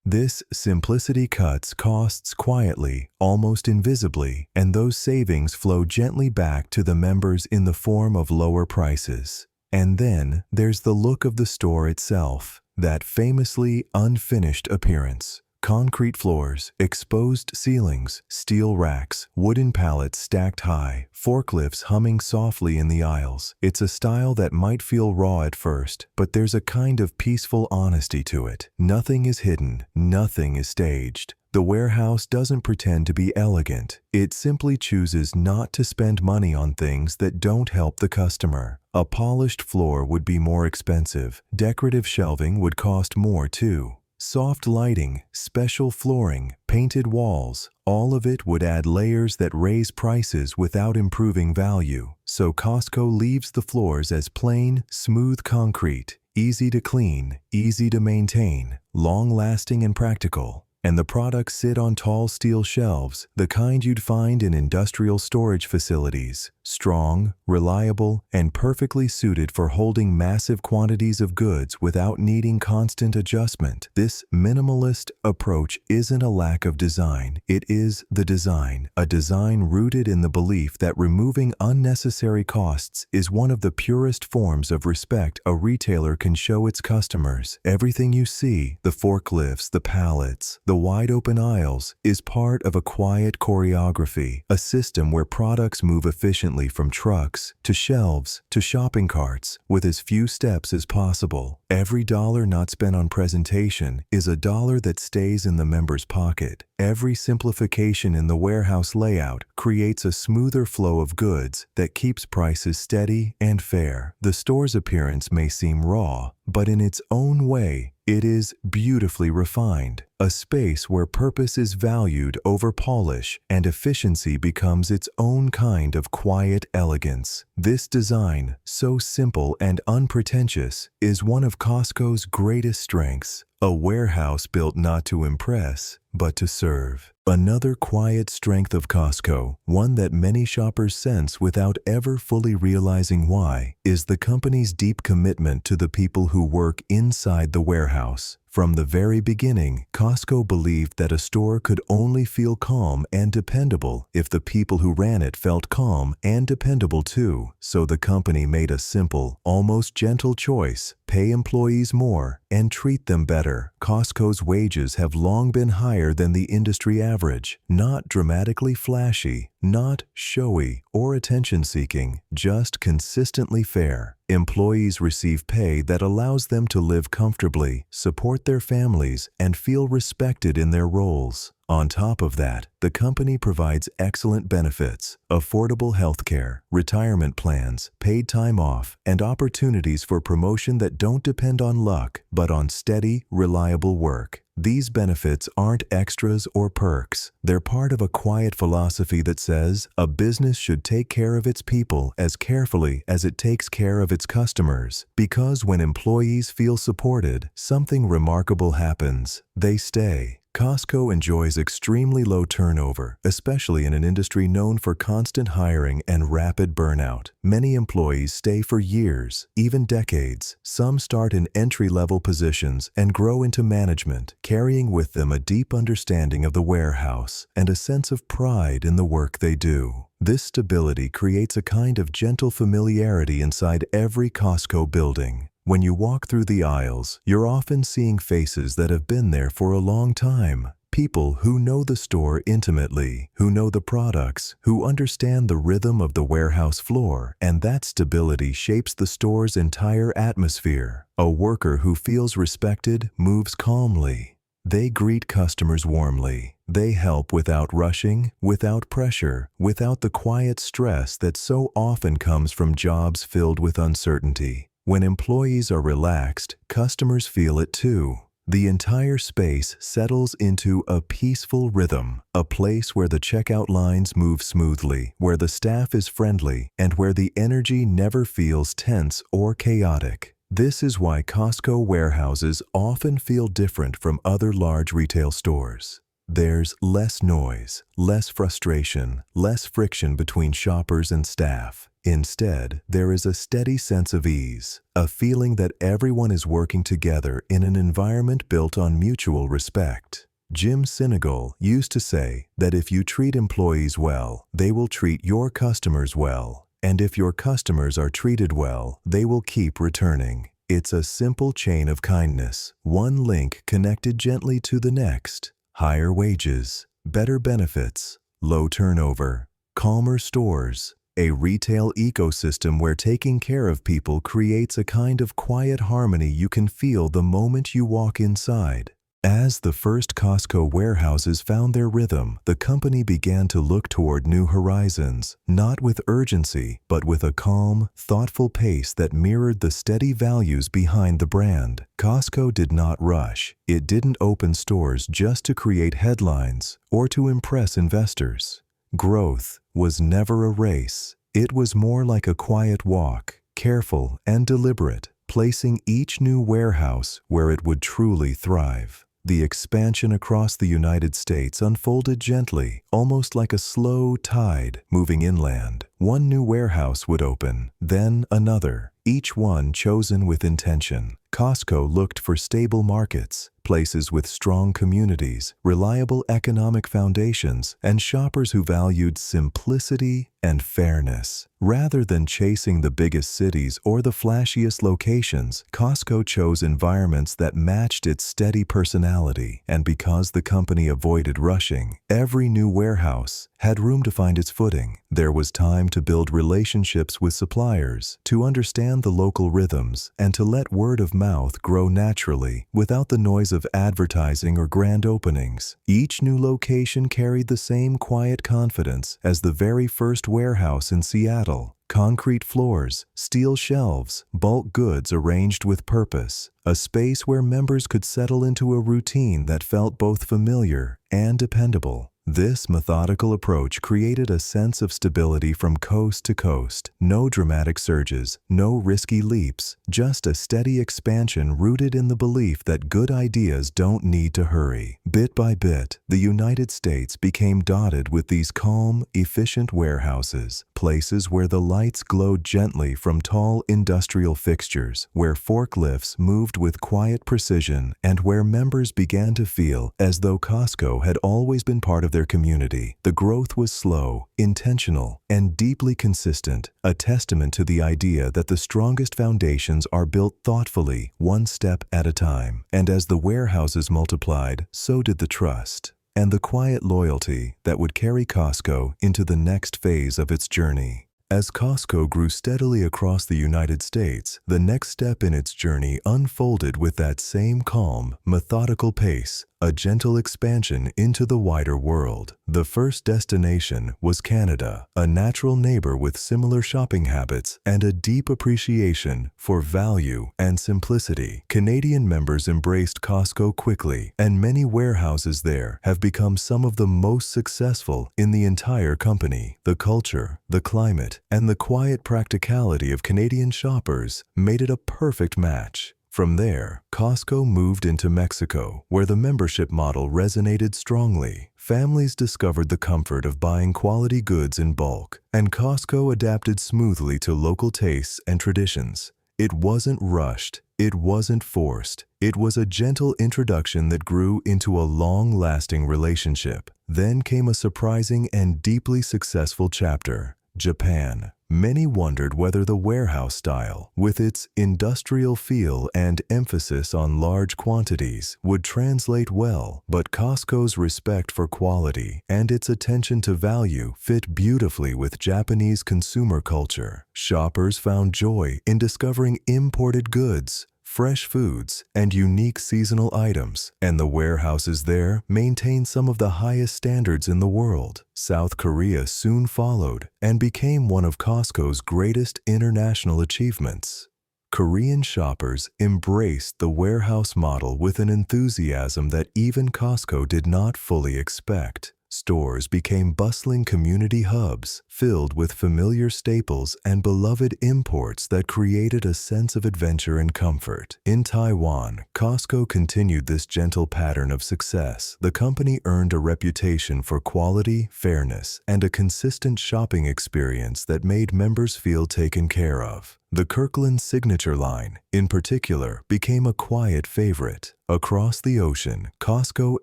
This simplicity cuts costs quietly, almost invisibly, and those savings flow gently back to the members in the form of lower prices. And then there's the look of the store itself, that famously unfinished appearance. Concrete floors, exposed ceilings, steel racks, wooden pallets stacked high, forklifts humming softly in the aisles. It's a style that might feel raw at first, but there's a kind of peaceful honesty to it. Nothing is hidden, nothing is staged. The warehouse doesn't pretend to be elegant. It simply chooses not to spend money on things that don't help the customer. A polished floor would be more expensive. Decorative shelving would cost more too. Soft lighting, special flooring, painted walls, all of it would add layers that raise prices without improving value. So Costco leaves the floors as plain, smooth concrete, easy to clean, easy to maintain, long-lasting and practical. And the products sit on tall steel shelves, the kind you'd find in industrial storage facilities. Strong, reliable, and perfectly suited for holding massive quantities of goods without needing constant adjustment. This minimalist approach isn't a lack of design, it is the design. A design rooted in the belief that removing unnecessary costs is one of the purest forms of respect a retailer can show its customers. Everything you see, the forklifts, the pallets, the wide-open aisles, is part of a quiet choreography, a system where products move efficiently efficiently from trucks to shelves to shopping carts with as few steps as possible. Every dollar not spent on presentation is a dollar that stays in the member's pocket. Every simplification in the warehouse layout creates a smoother flow of goods that keeps prices steady and fair. The store's appearance may seem raw, but in its own way, it is beautifully refined, a space where purpose is valued over polish and efficiency becomes its own kind of quiet elegance. This design, so simple and unpretentious, is one of Costco's greatest strengths. A warehouse built not to impress, but to serve. Another quiet strength of Costco, one that many shoppers sense without ever fully realizing why, is the company's deep commitment to the people who work inside the warehouse. From the very beginning, Costco believed that a store could only feel calm and dependable if the people who ran it felt calm and dependable too. So the company made a simple, almost gentle choice: pay employees more and treat them better. Costco's wages have long been higher than the industry average, not dramatically flashy, not showy or attention-seeking, just consistently fair. Employees receive pay that allows them to live comfortably, support their families, and feel respected in their roles. On top of that, the company provides excellent benefits, affordable health care, retirement plans, paid time off, and opportunities for promotion that don't depend on luck, but on steady, reliable work. These benefits aren't extras or perks. They're part of a quiet philosophy that says a business should take care of its people as carefully as it takes care of its customers. Because when employees feel supported, something remarkable happens. They stay. Costco enjoys extremely low turnover, especially in an industry known for constant hiring and rapid burnout. Many employees stay for years, even decades. Some start in entry-level positions and grow into management, carrying with them a deep understanding of the warehouse and a sense of pride in the work they do. This stability creates a kind of gentle familiarity inside every Costco building. When you walk through the aisles, you're often seeing faces that have been there for a long time. People who know the store intimately, who know the products, who understand the rhythm of the warehouse floor, and that stability shapes the store's entire atmosphere. A worker who feels respected moves calmly. They greet customers warmly. They help without rushing, without pressure, without the quiet stress that so often comes from jobs filled with uncertainty. When employees are relaxed, customers feel it too. The entire space settles into a peaceful rhythm, a place where the checkout lines move smoothly, where the staff is friendly, and where the energy never feels tense or chaotic. This is why Costco warehouses often feel different from other large retail stores. There's less noise, less frustration, less friction between shoppers and staff. Instead, there is a steady sense of ease, a feeling that everyone is working together in an environment built on mutual respect. Jim Sinegal used to say that if you treat employees well, they will treat your customers well. And if your customers are treated well, they will keep returning. It's a simple chain of kindness, one link connected gently to the next. Higher wages, better benefits, low turnover, calmer stores. A retail ecosystem where taking care of people creates a kind of quiet harmony you can feel the moment you walk inside. As the first Costco warehouses found their rhythm, the company began to look toward new horizons, not with urgency, but with a calm, thoughtful pace that mirrored the steady values behind the brand. Costco did not rush. It didn't open stores just to create headlines or to impress investors. Growth was never a race. It was more like a quiet walk, careful and deliberate, placing each new warehouse where it would truly thrive. The expansion across the United States unfolded gently, almost like a slow tide moving inland. One new warehouse would open, then another, each one chosen with intention. Costco looked for stable markets, places with strong communities, reliable economic foundations, and shoppers who valued simplicity and fairness. Rather than chasing the biggest cities or the flashiest locations, Costco chose environments that matched its steady personality. And because the company avoided rushing, every new warehouse had room to find its footing. There was time to build relationships with suppliers, to understand the local rhythms, and to let word of mouth grow naturally without the noise of advertising or grand openings. Each new location carried the same quiet confidence as the very first warehouse in Seattle. Concrete floors, steel shelves, bulk goods arranged with purpose, a space where members could settle into a routine that felt both familiar and dependable. This methodical approach created a sense of stability from coast to coast. No dramatic surges, no risky leaps, just a steady expansion rooted in the belief that good ideas don't need to hurry. Bit by bit, the United States became dotted with these calm, efficient warehouses, places where the lights glowed gently from tall industrial fixtures, where forklifts moved with quiet precision, and where members began to feel as though Costco had always been part of their community. The growth was slow, intentional, and deeply consistent, a testament to the idea that the strongest foundations are built thoughtfully, one step at a time. And as the warehouses multiplied, so did the trust and the quiet loyalty that would carry Costco into the next phase of its journey. As Costco grew steadily across the United States, the next step in its journey unfolded with that same calm, methodical pace, a gentle expansion into the wider world. The first destination was Canada, a natural neighbor with similar shopping habits and a deep appreciation for value and simplicity. Canadian members embraced Costco quickly, and many warehouses there have become some of the most successful in the entire company. The culture, the climate, and the quiet practicality of Canadian shoppers made it a perfect match. From there, Costco moved into Mexico, where the membership model resonated strongly. Families discovered the comfort of buying quality goods in bulk, and Costco adapted smoothly to local tastes and traditions. It wasn't rushed, it wasn't forced. It was a gentle introduction that grew into a long-lasting relationship. Then came a surprising and deeply successful chapter: Japan. Many wondered whether the warehouse style, with its industrial feel and emphasis on large quantities, would translate well, but Costco's respect for quality and its attention to value fit beautifully with Japanese consumer culture. Shoppers found joy in discovering imported goods, fresh foods, and unique seasonal items, and the warehouses there maintained some of the highest standards in the world. South Korea soon followed and became one of Costco's greatest international achievements. Korean shoppers embraced the warehouse model with an enthusiasm that even Costco did not fully expect. Stores became bustling community hubs, filled with familiar staples and beloved imports that created a sense of adventure and comfort. In Taiwan, Costco continued this gentle pattern of success. The company earned a reputation for quality, fairness, and a consistent shopping experience that made members feel taken care of. The Kirkland signature line, in particular, became a quiet favorite. Across the ocean, Costco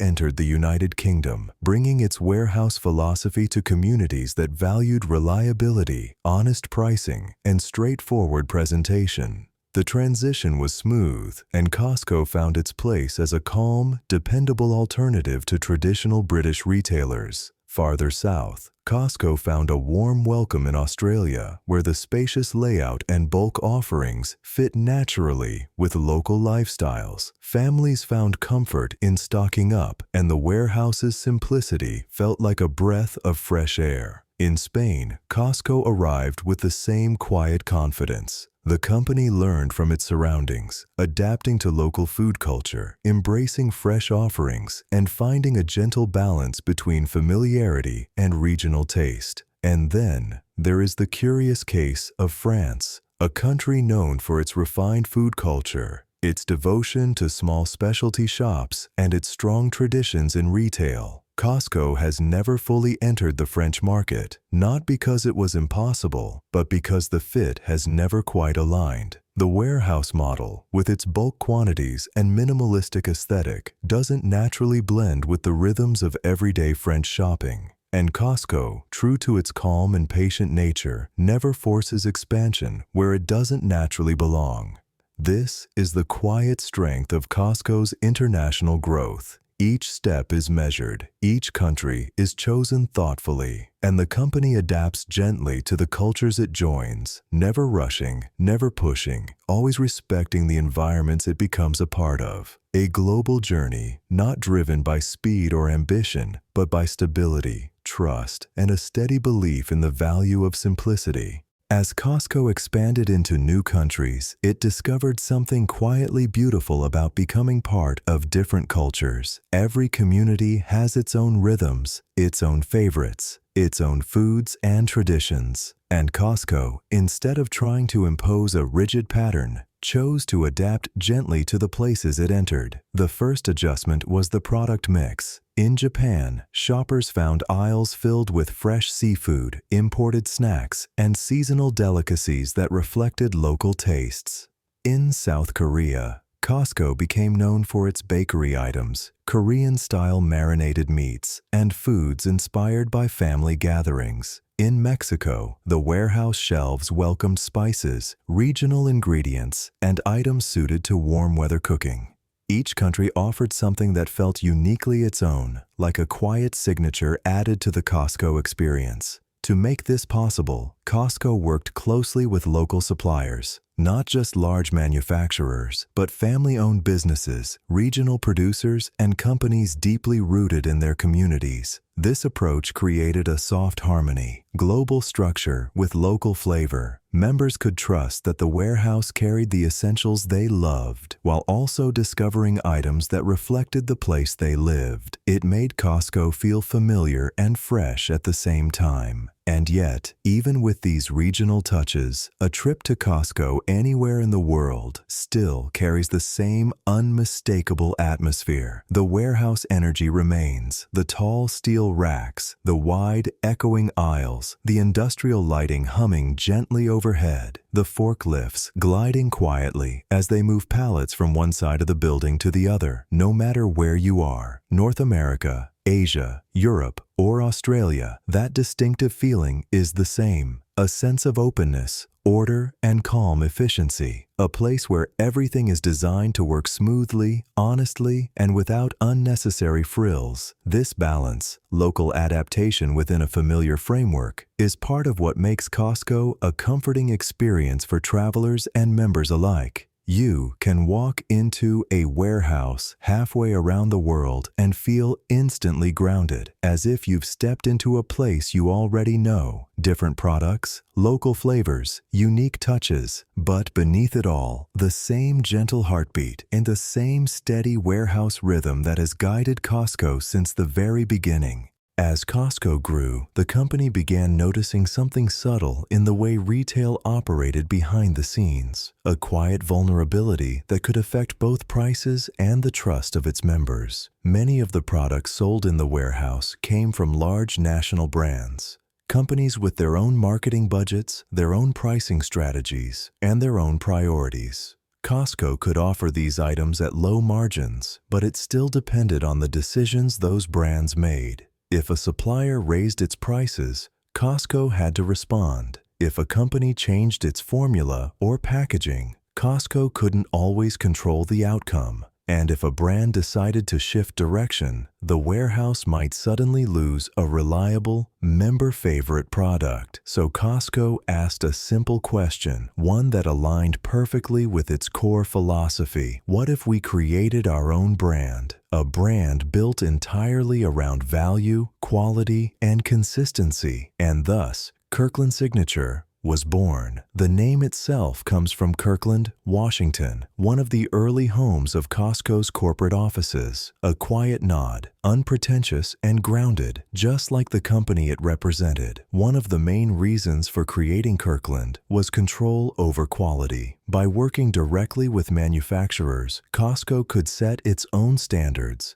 entered the United Kingdom, bringing its warehouse philosophy to communities that valued reliability, honest pricing, and straightforward presentation. The transition was smooth, and Costco found its place as a calm, dependable alternative to traditional British retailers. Farther south, Costco found a warm welcome in Australia, where the spacious layout and bulk offerings fit naturally with local lifestyles. Families found comfort in stocking up, and the warehouse's simplicity felt like a breath of fresh air. In Spain, Costco arrived with the same quiet confidence. The company learned from its surroundings, adapting to local food culture, embracing fresh offerings, and finding a gentle balance between familiarity and regional taste. And then, there is the curious case of France, a country known for its refined food culture, its devotion to small specialty shops, and its strong traditions in retail. Costco has never fully entered the French market, not because it was impossible, but because the fit has never quite aligned. The warehouse model, with its bulk quantities and minimalistic aesthetic, doesn't naturally blend with the rhythms of everyday French shopping. And Costco, true to its calm and patient nature, never forces expansion where it doesn't naturally belong. This is the quiet strength of Costco's international growth. Each step is measured, each country is chosen thoughtfully, and the company adapts gently to the cultures it joins, never rushing, never pushing, always respecting the environments it becomes a part of. A global journey, not driven by speed or ambition, but by stability, trust, and a steady belief in the value of simplicity. As Costco expanded into new countries, it discovered something quietly beautiful about becoming part of different cultures. Every community has its own rhythms, its own favorites, its own foods and traditions. And Costco, instead of trying to impose a rigid pattern, chose to adapt gently to the places it entered. The first adjustment was the product mix. In Japan, shoppers found aisles filled with fresh seafood, imported snacks, and seasonal delicacies that reflected local tastes. In South Korea, Costco became known for its bakery items, Korean-style marinated meats, and foods inspired by family gatherings. In Mexico, the warehouse shelves welcomed spices, regional ingredients, and items suited to warm weather cooking. Each country offered something that felt uniquely its own, like a quiet signature added to the Costco experience. To make this possible, Costco worked closely with local suppliers, not just large manufacturers, but family-owned businesses, regional producers, and companies deeply rooted in their communities. This approach created a soft harmony, global structure with local flavor. Members could trust that the warehouse carried the essentials they loved, while also discovering items that reflected the place they lived. It made Costco feel familiar and fresh at the same time. And yet, even with these regional touches, a trip to Costco anywhere in the world still carries the same unmistakable atmosphere. The warehouse energy remains, the tall steel racks, the wide, echoing aisles, the industrial lighting humming gently overhead, the forklifts gliding quietly as they move pallets from one side of the building to the other. No matter where you are, North America, Asia, Europe, or Australia, that distinctive feeling is the same. A sense of openness, order, and calm efficiency. A place where everything is designed to work smoothly, honestly, and without unnecessary frills. This balance, local adaptation within a familiar framework, is part of what makes Costco a comforting experience for travelers and members alike. You can walk into a warehouse halfway around the world and feel instantly grounded, as if you've stepped into a place you already know. Different products, local flavors, unique touches, but beneath it all, the same gentle heartbeat and the same steady warehouse rhythm that has guided Costco since the very beginning. As Costco grew, the company began noticing something subtle in the way retail operated behind the scenes, a quiet vulnerability that could affect both prices and the trust of its members. Many of the products sold in the warehouse came from large national brands, companies with their own marketing budgets, their own pricing strategies, and their own priorities. Costco could offer these items at low margins, but it still depended on the decisions those brands made. If a supplier raised its prices, Costco had to respond. If a company changed its formula or packaging, Costco couldn't always control the outcome. And if a brand decided to shift direction, the warehouse might suddenly lose a reliable, member-favorite product. So Costco asked a simple question, one that aligned perfectly with its core philosophy. What if we created our own brand? A brand built entirely around value, quality, and consistency. And thus, Kirkland Signature was born. The name itself comes from Kirkland, Washington, one of the early homes of Costco's corporate offices. A quiet nod, unpretentious and grounded, just like the company it represented. One of the main reasons for creating Kirkland was control over quality. By working directly with manufacturers, Costco could set its own standards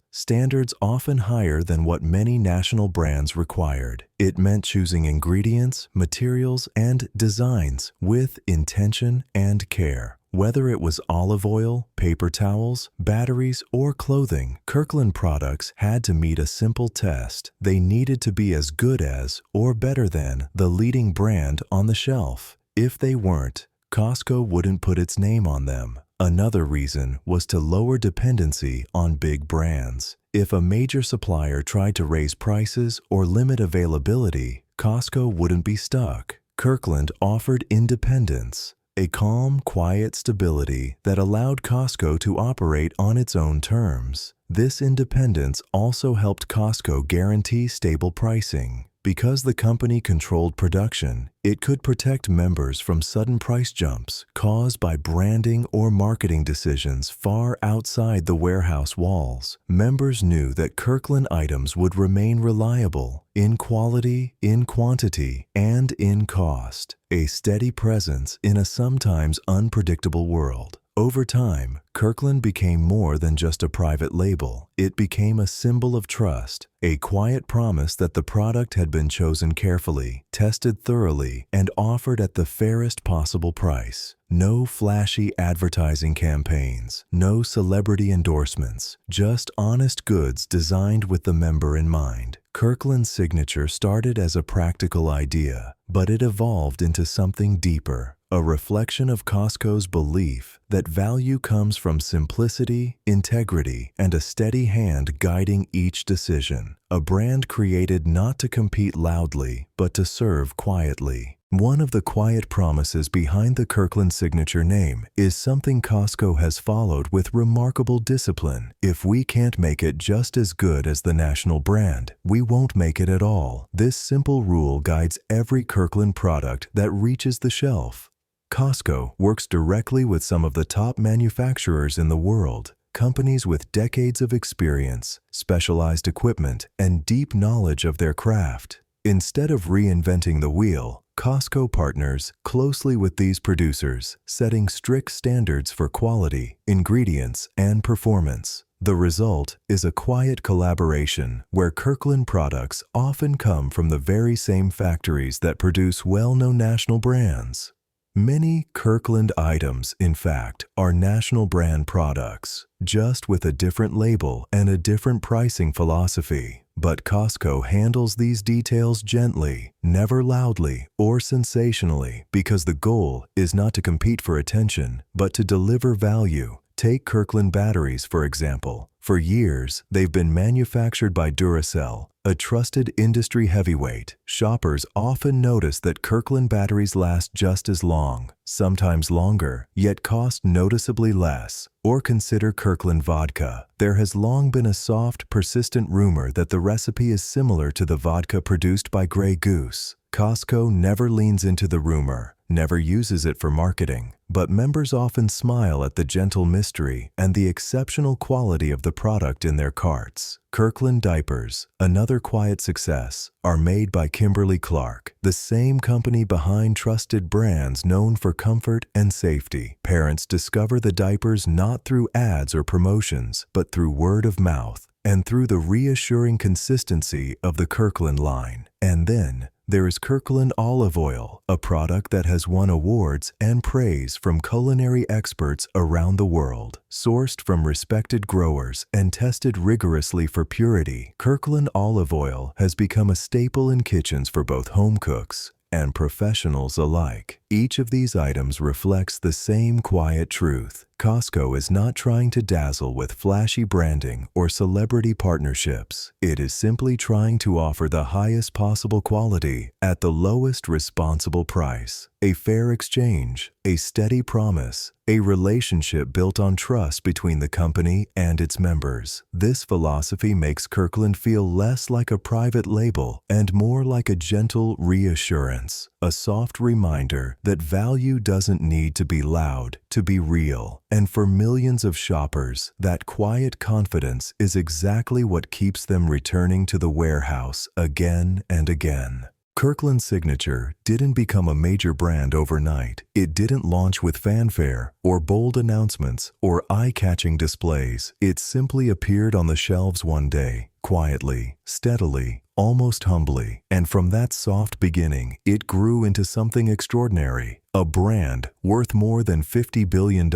often higher than what many national brands required. It meant choosing ingredients, materials, and designs with intention and care. Whether it was olive oil, paper towels, batteries, or clothing, Kirkland products had to meet a simple test. They needed to be as good as, or better than, the leading brand on the shelf. If they weren't, Costco wouldn't put its name on them. Another reason was to lower dependency on big brands. If a major supplier tried to raise prices or limit availability, Costco wouldn't be stuck. Kirkland offered independence, a calm, quiet stability that allowed Costco to operate on its own terms. This independence also helped Costco guarantee stable pricing. Because the company controlled production, it could protect members from sudden price jumps caused by branding or marketing decisions far outside the warehouse walls. Members knew that Kirkland items would remain reliable in quality, in quantity, and in cost, a steady presence in a sometimes unpredictable world. Over time, Kirkland became more than just a private label. It became a symbol of trust, a quiet promise that the product had been chosen carefully, tested thoroughly, and offered at the fairest possible price. No flashy advertising campaigns, no celebrity endorsements, just honest goods designed with the member in mind. Kirkland's signature started as a practical idea, but it evolved into something deeper. A reflection of Costco's belief that value comes from simplicity, integrity, and a steady hand guiding each decision. A brand created not to compete loudly, but to serve quietly. One of the quiet promises behind the Kirkland signature name is something Costco has followed with remarkable discipline. If we can't make it just as good as the national brand, we won't make it at all. This simple rule guides every Kirkland product that reaches the shelf. Costco works directly with some of the top manufacturers in the world, companies with decades of experience, specialized equipment, and deep knowledge of their craft. Instead of reinventing the wheel, Costco partners closely with these producers, setting strict standards for quality, ingredients, and performance. The result is a quiet collaboration where Kirkland products often come from the very same factories that produce well-known national brands. Many Kirkland items, in fact, are national brand products, just with a different label and a different pricing philosophy. But Costco handles these details gently, never loudly or sensationally, because the goal is not to compete for attention, but to deliver value. Take Kirkland batteries, for example. For years, they've been manufactured by Duracell, a trusted industry heavyweight. Shoppers often notice that Kirkland batteries last just as long, sometimes longer, yet cost noticeably less. Or consider Kirkland vodka. There has long been a soft, persistent rumor that the recipe is similar to the vodka produced by Grey Goose. Costco never leans into the rumor, never uses it for marketing, but members often smile at the gentle mystery and the exceptional quality of the product in their carts. Kirkland diapers, another quiet success, are made by Kimberly-Clark, the same company behind trusted brands known for comfort and safety. Parents discover the diapers not through ads or promotions, but through word of mouth and through the reassuring consistency of the Kirkland line. And then there is Kirkland olive oil, a product that has won awards and praise from culinary experts around the world. Sourced from respected growers and tested rigorously for purity, Kirkland olive oil has become a staple in kitchens for both home cooks and professionals alike. Each of these items reflects the same quiet truth. Costco is not trying to dazzle with flashy branding or celebrity partnerships. It is simply trying to offer the highest possible quality at the lowest responsible price. A fair exchange, a steady promise, a relationship built on trust between the company and its members. This philosophy makes Kirkland feel less like a private label and more like a gentle reassurance, a soft reminder that value doesn't need to be loud to be real. And for millions of shoppers, that quiet confidence is exactly what keeps them returning to the warehouse again and again. Kirkland's signature didn't become a major brand overnight. It didn't launch with fanfare or bold announcements or eye-catching displays. It simply appeared on the shelves one day, quietly, steadily, almost humbly, and from that soft beginning, it grew into something extraordinary. A brand worth more than $50 billion,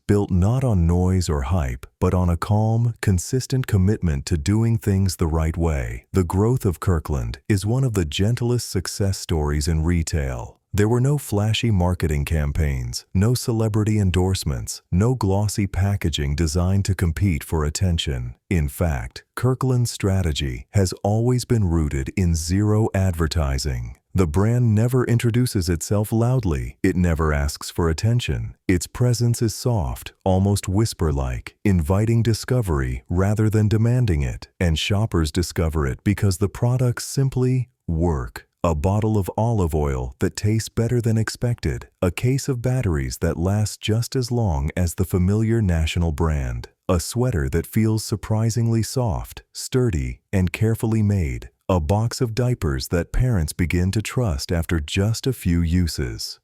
built not on noise or hype, but on a calm, consistent commitment to doing things the right way. The growth of Kirkland is one of the gentlest success stories in retail. There were no flashy marketing campaigns, no celebrity endorsements, no glossy packaging designed to compete for attention. In fact, Kirkland's strategy has always been rooted in zero advertising. The brand never introduces itself loudly. It never asks for attention. Its presence is soft, almost whisper-like, inviting discovery rather than demanding it. And shoppers discover it because the products simply work. A bottle of olive oil that tastes better than expected. A case of batteries that lasts just as long as the familiar national brand. A sweater that feels surprisingly soft, sturdy, and carefully made. A box of diapers that parents begin to trust after just a few uses.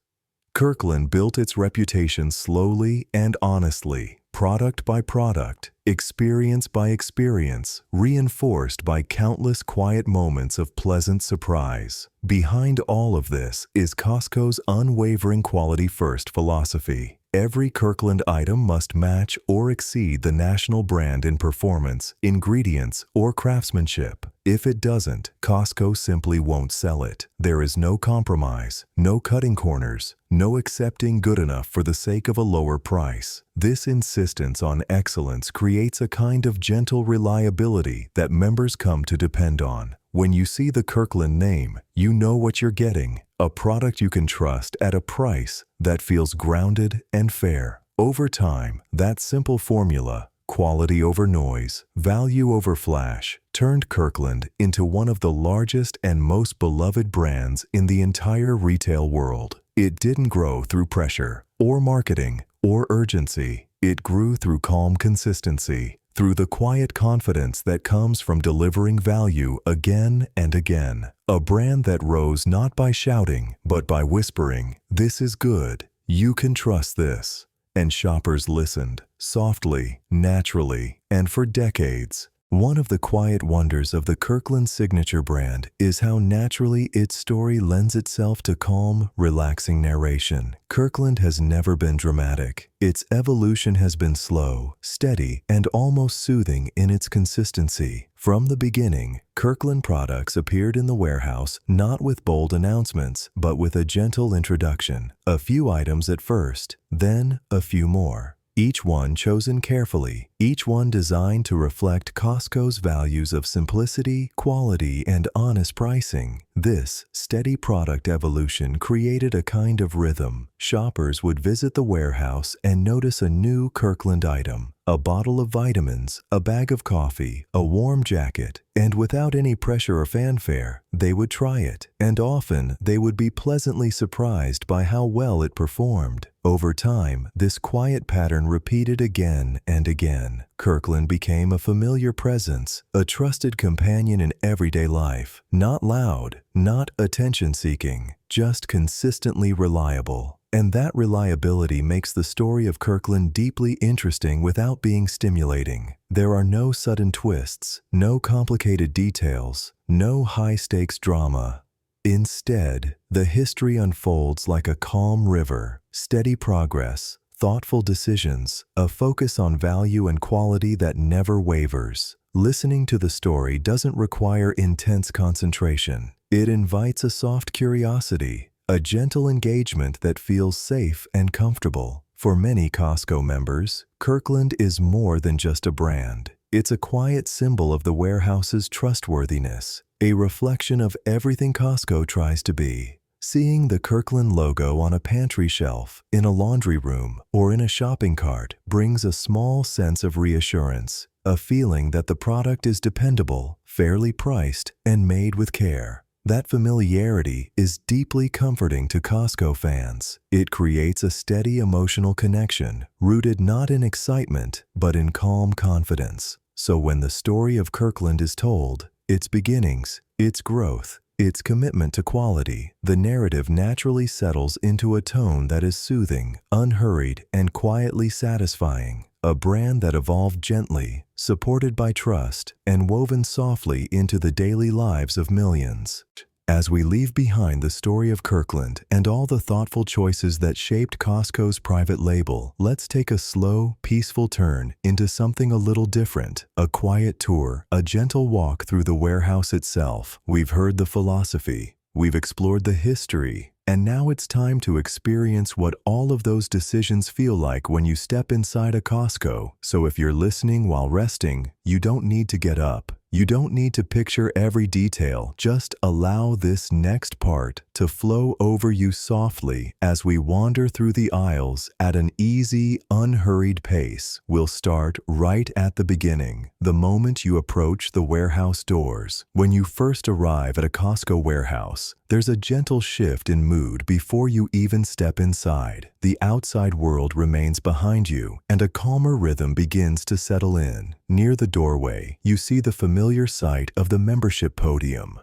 Kirkland built its reputation slowly and honestly, product by product, experience by experience, reinforced by countless quiet moments of pleasant surprise. Behind all of this is Costco's unwavering quality-first philosophy. Every Kirkland item must match or exceed the national brand in performance, ingredients, or craftsmanship. If it doesn't, Costco simply won't sell it. There is no compromise, no cutting corners, no accepting good enough for the sake of a lower price. This insistence on excellence creates a kind of gentle reliability that members come to depend on. When you see the Kirkland name, you know what you're getting. A product you can trust at a price that feels grounded and fair. Over time, that simple formula, quality over noise, value over flash, turned Kirkland into one of the largest and most beloved brands in the entire retail world. It didn't grow through pressure, or marketing, or urgency. It grew through calm consistency, through the quiet confidence that comes from delivering value again and again. A brand that rose not by shouting, but by whispering, "This is good. You can trust this." And shoppers listened, softly, naturally, and for decades. One of the quiet wonders of the Kirkland signature brand is how naturally its story lends itself to calm, relaxing narration. Kirkland has never been dramatic. Its evolution has been slow, steady, and almost soothing in its consistency. From the beginning, Kirkland products appeared in the warehouse not with bold announcements, but with a gentle introduction. A few items at first, then a few more. Each one chosen carefully, each one designed to reflect Costco's values of simplicity, quality, and honest pricing. This steady product evolution created a kind of rhythm. Shoppers would visit the warehouse and notice a new Kirkland item. A bottle of vitamins, a bag of coffee, a warm jacket, and without any pressure or fanfare, they would try it, and often they would be pleasantly surprised by how well it performed. Over time, this quiet pattern repeated again and again. Kirkland became a familiar presence, a trusted companion in everyday life. Not loud, not attention-seeking, just consistently reliable. And that reliability makes the story of Kirkland deeply interesting without being stimulating. There are no sudden twists, no complicated details, no high-stakes drama. Instead, the history unfolds like a calm river, steady progress, thoughtful decisions, a focus on value and quality that never wavers. Listening to the story doesn't require intense concentration. It invites a soft curiosity, a gentle engagement that feels safe and comfortable. For many Costco members, Kirkland is more than just a brand. It's a quiet symbol of the warehouse's trustworthiness, a reflection of everything Costco tries to be. Seeing the Kirkland logo on a pantry shelf, in a laundry room, or in a shopping cart brings a small sense of reassurance, a feeling that the product is dependable, fairly priced, and made with care. That familiarity is deeply comforting to Costco fans. It creates a steady emotional connection, rooted not in excitement, but in calm confidence. So when the story of Kirkland is told, its beginnings, its growth, Its commitment to quality, the narrative naturally settles into a tone that is soothing, unhurried, and quietly satisfying. A brand that evolved gently, supported by trust, and woven softly into the daily lives of millions. As we leave behind the story of Kirkland and all the thoughtful choices that shaped Costco's private label, let's take a slow, peaceful turn into something a little different. A quiet tour, a gentle walk through the warehouse itself. We've heard the philosophy, we've explored the history, and now it's time to experience what all of those decisions feel like when you step inside a Costco. So if you're listening while resting, you don't need to get up. You don't need to picture every detail. Just allow this next part to flow over you softly as we wander through the aisles at an easy, unhurried pace. We'll start right at the beginning, the moment you approach the warehouse doors. When you first arrive at a Costco warehouse, there's a gentle shift in mood before you even step inside. The outside world remains behind you, and a calmer rhythm begins to settle in. Near the doorway, you see the familiar sight of the membership podium,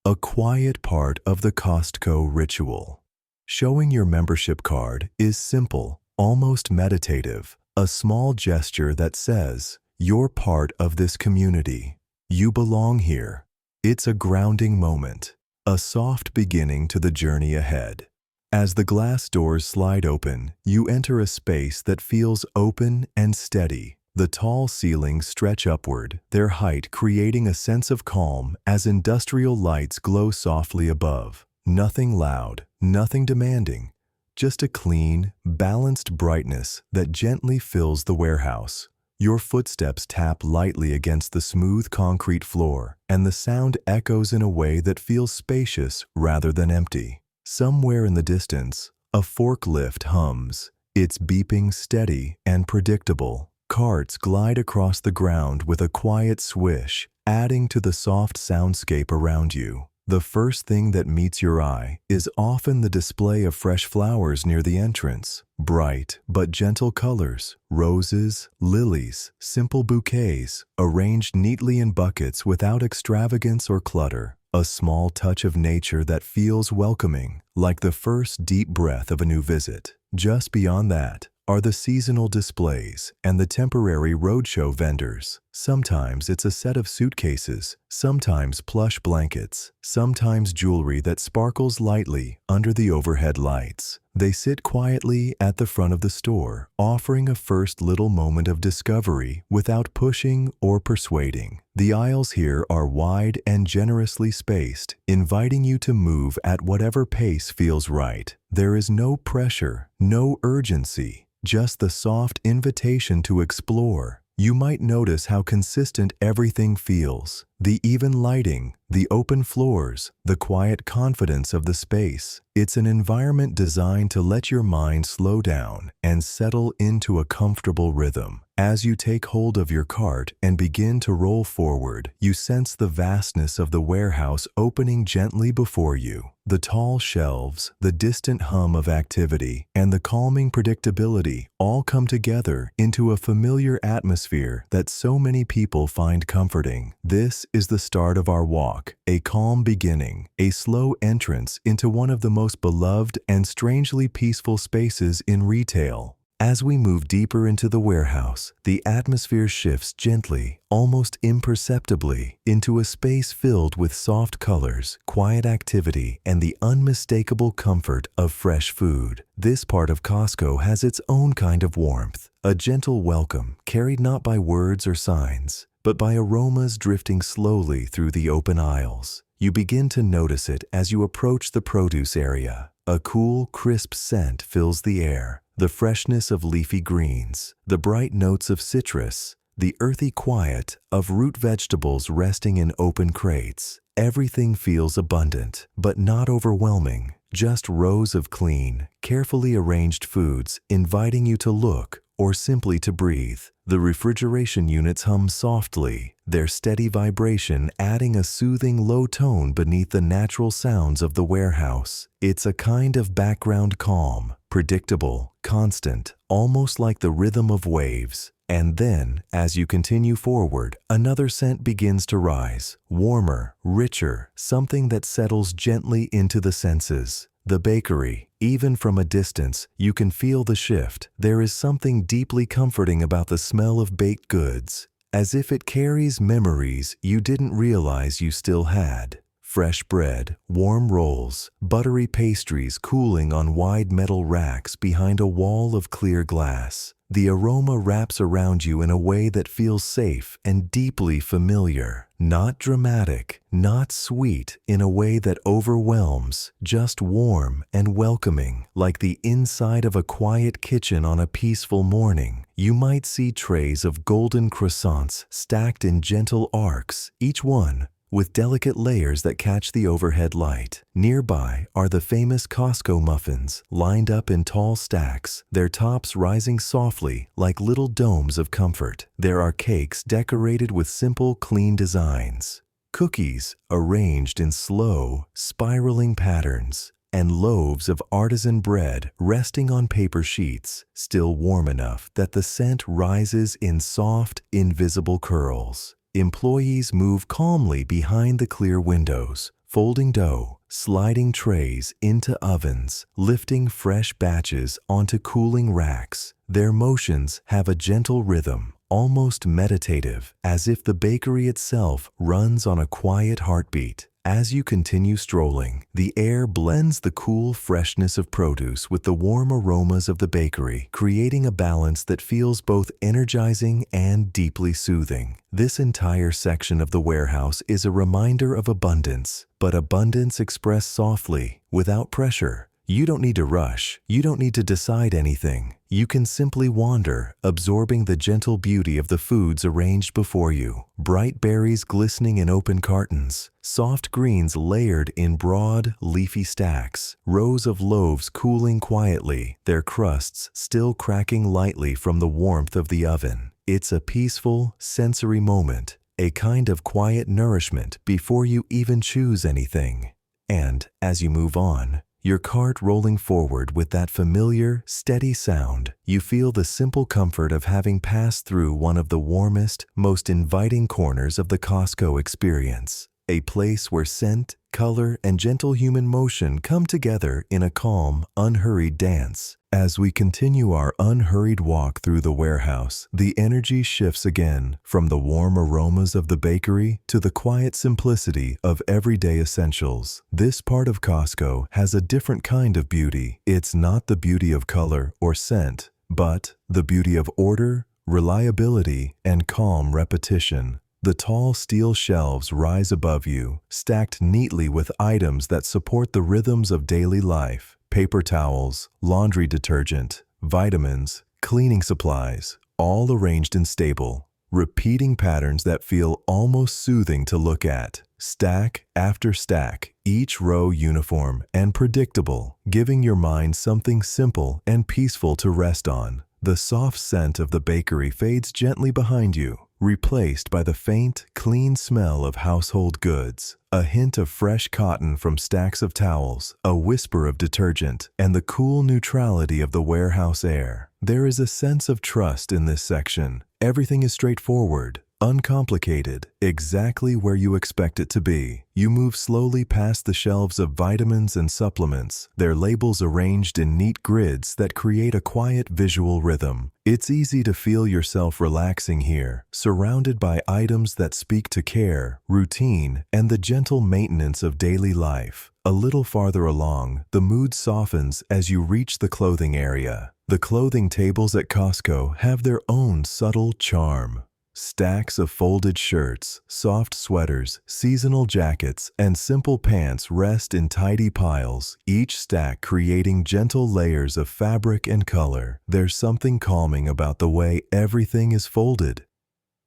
a quiet part of the Costco ritual. Showing your membership card is simple, almost meditative, a small gesture that says, "You're part of this community. You belong here." It's a grounding moment, a soft beginning to the journey ahead. As the glass doors slide open, you enter a space that feels open and steady. The tall ceilings stretch upward, their height creating a sense of calm as industrial lights glow softly above. Nothing loud, nothing demanding, just a clean, balanced brightness that gently fills the warehouse. Your footsteps tap lightly against the smooth concrete floor, and the sound echoes in a way that feels spacious rather than empty. Somewhere in the distance, a forklift hums, its beeping steady and predictable. Carts glide across the ground with a quiet swish, adding to the soft soundscape around you. The first thing that meets your eye is often the display of fresh flowers near the entrance. Bright but gentle colors, roses, lilies, simple bouquets, arranged neatly in buckets without extravagance or clutter. A small touch of nature that feels welcoming, like the first deep breath of a new visit. Just beyond that are the seasonal displays and the temporary roadshow vendors. Sometimes it's a set of suitcases, sometimes plush blankets, sometimes jewelry that sparkles lightly under the overhead lights. They sit quietly at the front of the store, offering a first little moment of discovery without pushing or persuading. The aisles here are wide and generously spaced, inviting you to move at whatever pace feels right. There is no pressure, no urgency, just the soft invitation to explore. You might notice how consistent everything feels. The even lighting, the open floors, the quiet confidence of the space. It's an environment designed to let your mind slow down and settle into a comfortable rhythm. As you take hold of your cart and begin to roll forward, you sense the vastness of the warehouse opening gently before you. The tall shelves, the distant hum of activity, and the calming predictability all come together into a familiar atmosphere that so many people find comforting. This is the start of our walk, a calm beginning, a slow entrance into one of the most beloved and strangely peaceful spaces in retail. As we move deeper into the warehouse, the atmosphere shifts gently, almost imperceptibly, into a space filled with soft colors, quiet activity, and the unmistakable comfort of fresh food. This part of Costco has its own kind of warmth, a gentle welcome carried not by words or signs, but by aromas drifting slowly through the open aisles. You begin to notice it as you approach the produce area. A cool, crisp scent fills the air. The freshness of leafy greens, the bright notes of citrus, the earthy quiet of root vegetables resting in open crates. Everything feels abundant, but not overwhelming. Just rows of clean, carefully arranged foods inviting you to look or simply to breathe. The refrigeration units hum softly, their steady vibration adding a soothing low tone beneath the natural sounds of the warehouse. It's a kind of background calm, predictable, constant, almost like the rhythm of waves. And then, as you continue forward, another scent begins to rise, warmer, richer, something that settles gently into the senses. The bakery. Even from a distance, you can feel the shift. There is something deeply comforting about the smell of baked goods, as if it carries memories you didn't realize you still had. Fresh bread, warm rolls, buttery pastries cooling on wide metal racks behind a wall of clear glass. The aroma wraps around you in a way that feels safe and deeply familiar. Not dramatic, not sweet in a way that overwhelms, just warm and welcoming, like the inside of a quiet kitchen on a peaceful morning. You might see trays of golden croissants stacked in gentle arcs, each one with delicate layers that catch the overhead light. Nearby are the famous Costco muffins, lined up in tall stacks, their tops rising softly like little domes of comfort. There are cakes decorated with simple, clean designs, cookies arranged in slow, spiraling patterns, and loaves of artisan bread resting on paper sheets, still warm enough that the scent rises in soft, invisible curls. Employees move calmly behind the clear windows, folding dough, sliding trays into ovens, lifting fresh batches onto cooling racks. Their motions have a gentle rhythm, almost meditative, as if the bakery itself runs on a quiet heartbeat. As you continue strolling, the air blends the cool freshness of produce with the warm aromas of the bakery, creating a balance that feels both energizing and deeply soothing. This entire section of the warehouse is a reminder of abundance, but abundance expressed softly, without pressure. You don't need to rush. You don't need to decide anything. You can simply wander, absorbing the gentle beauty of the foods arranged before you. Bright berries glistening in open cartons, soft greens layered in broad, leafy stacks, rows of loaves cooling quietly, their crusts still cracking lightly from the warmth of the oven. It's a peaceful, sensory moment, a kind of quiet nourishment before you even choose anything. And as you move on, your cart rolling forward with that familiar, steady sound, you feel the simple comfort of having passed through one of the warmest, most inviting corners of the Costco experience. A place where scent, color, and gentle human motion come together in a calm, unhurried dance. As we continue our unhurried walk through the warehouse, the energy shifts again from the warm aromas of the bakery to the quiet simplicity of everyday essentials. This part of Costco has a different kind of beauty. It's not the beauty of color or scent, but the beauty of order, reliability, and calm repetition. The tall steel shelves rise above you, stacked neatly with items that support the rhythms of daily life. Paper towels, laundry detergent, vitamins, cleaning supplies, all arranged in stable, repeating patterns that feel almost soothing to look at. Stack after stack, each row uniform and predictable, giving your mind something simple and peaceful to rest on. The soft scent of the bakery fades gently behind you, replaced by the faint, clean smell of household goods. A hint of fresh cotton from stacks of towels, a whisper of detergent, and the cool neutrality of the warehouse air. There is a sense of trust in this section. Everything is straightforward, uncomplicated, exactly where you expect it to be. You move slowly past the shelves of vitamins and supplements, their labels arranged in neat grids that create a quiet visual rhythm. It's easy to feel yourself relaxing here, surrounded by items that speak to care, routine, and the gentle maintenance of daily life. A little farther along, the mood softens as you reach the clothing area. The clothing tables at Costco have their own subtle charm. Stacks of folded shirts, soft sweaters, seasonal jackets, and simple pants rest in tidy piles, each stack creating gentle layers of fabric and color. There's something calming about the way everything is folded.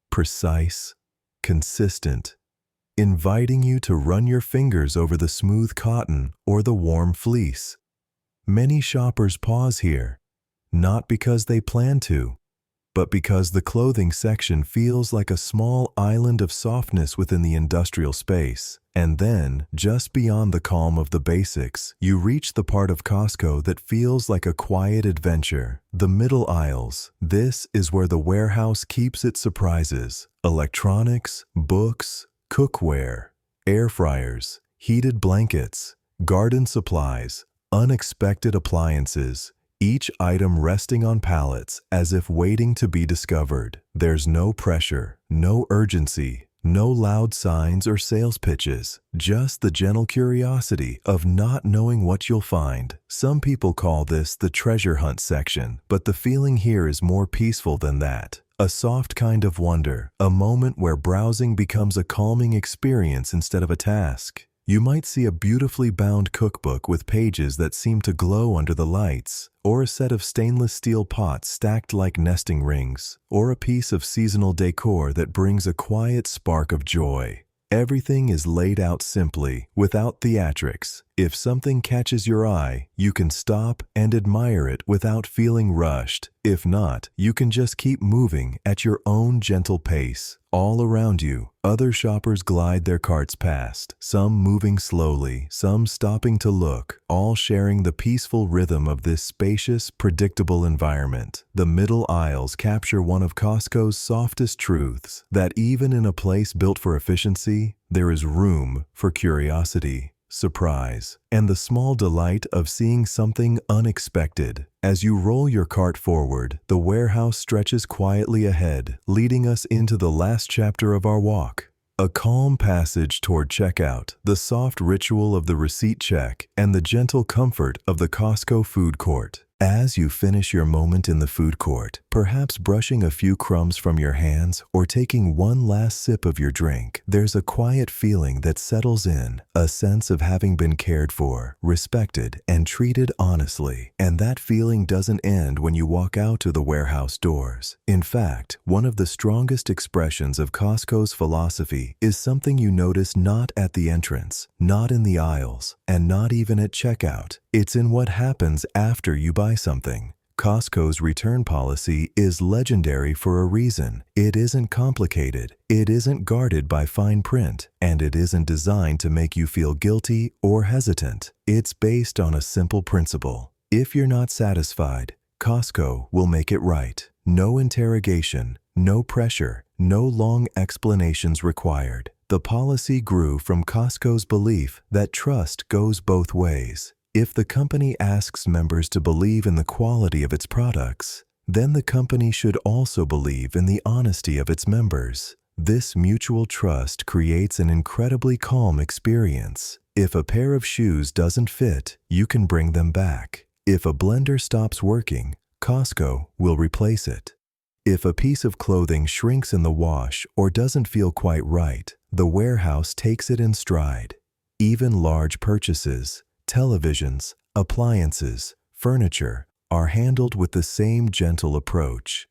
Precise, consistent, inviting you to run your fingers over the smooth cotton or the warm fleece. Many shoppers pause here, not because they plan to, but because the clothing section feels like a small island of softness within the industrial space. And then, just beyond the calm of the basics, you reach the part of Costco that feels like a quiet adventure, the middle aisles. This is where the warehouse keeps its surprises: electronics, books, cookware, air fryers, heated blankets, garden supplies, unexpected appliances, each item resting on pallets as if waiting to be discovered. There's no pressure, no urgency, no loud signs or sales pitches, just the gentle curiosity of not knowing what you'll find. Some people call this the treasure hunt section, but the feeling here is more peaceful than that. A soft kind of wonder, a moment where browsing becomes a calming experience instead of a task. You might see a beautifully bound cookbook with pages that seem to glow under the lights, or a set of stainless steel pots stacked like nesting rings, or a piece of seasonal decor that brings a quiet spark of joy. Everything is laid out simply, without theatrics. If something catches your eye, you can stop and admire it without feeling rushed. If not, you can just keep moving at your own gentle pace. All around you, other shoppers glide their carts past, some moving slowly, some stopping to look, all sharing the peaceful rhythm of this spacious, predictable environment. The middle aisles capture one of Costco's softest truths, that even in a place built for efficiency, there is room for curiosity, surprise, and the small delight of seeing something unexpected. As you roll your cart forward, the warehouse stretches quietly ahead, leading us into the last chapter of our walk. A calm passage toward checkout, the soft ritual of the receipt check, and the gentle comfort of the Costco food court. As you finish your moment in the food court, perhaps brushing a few crumbs from your hands or taking one last sip of your drink, there's a quiet feeling that settles in, a sense of having been cared for, respected, and treated honestly. And that feeling doesn't end when you walk out to the warehouse doors. In fact, one of the strongest expressions of Costco's philosophy is something you notice not at the entrance, not in the aisles, and not even at checkout. It's in what happens after you buy something. Costco's return policy is legendary for a reason. It isn't complicated, it isn't guarded by fine print, and it isn't designed to make you feel guilty or hesitant. It's based on a simple principle. If you're not satisfied, Costco will make it right. No interrogation, no pressure, no long explanations required. The policy grew from Costco's belief that trust goes both ways. If the company asks members to believe in the quality of its products, then the company should also believe in the honesty of its members. This mutual trust creates an incredibly calm experience. If a pair of shoes doesn't fit, you can bring them back. If a blender stops working, Costco will replace it. If a piece of clothing shrinks in the wash or doesn't feel quite right, the warehouse takes it in stride. Even large purchases, televisions, appliances, furniture, are handled with the same gentle approach.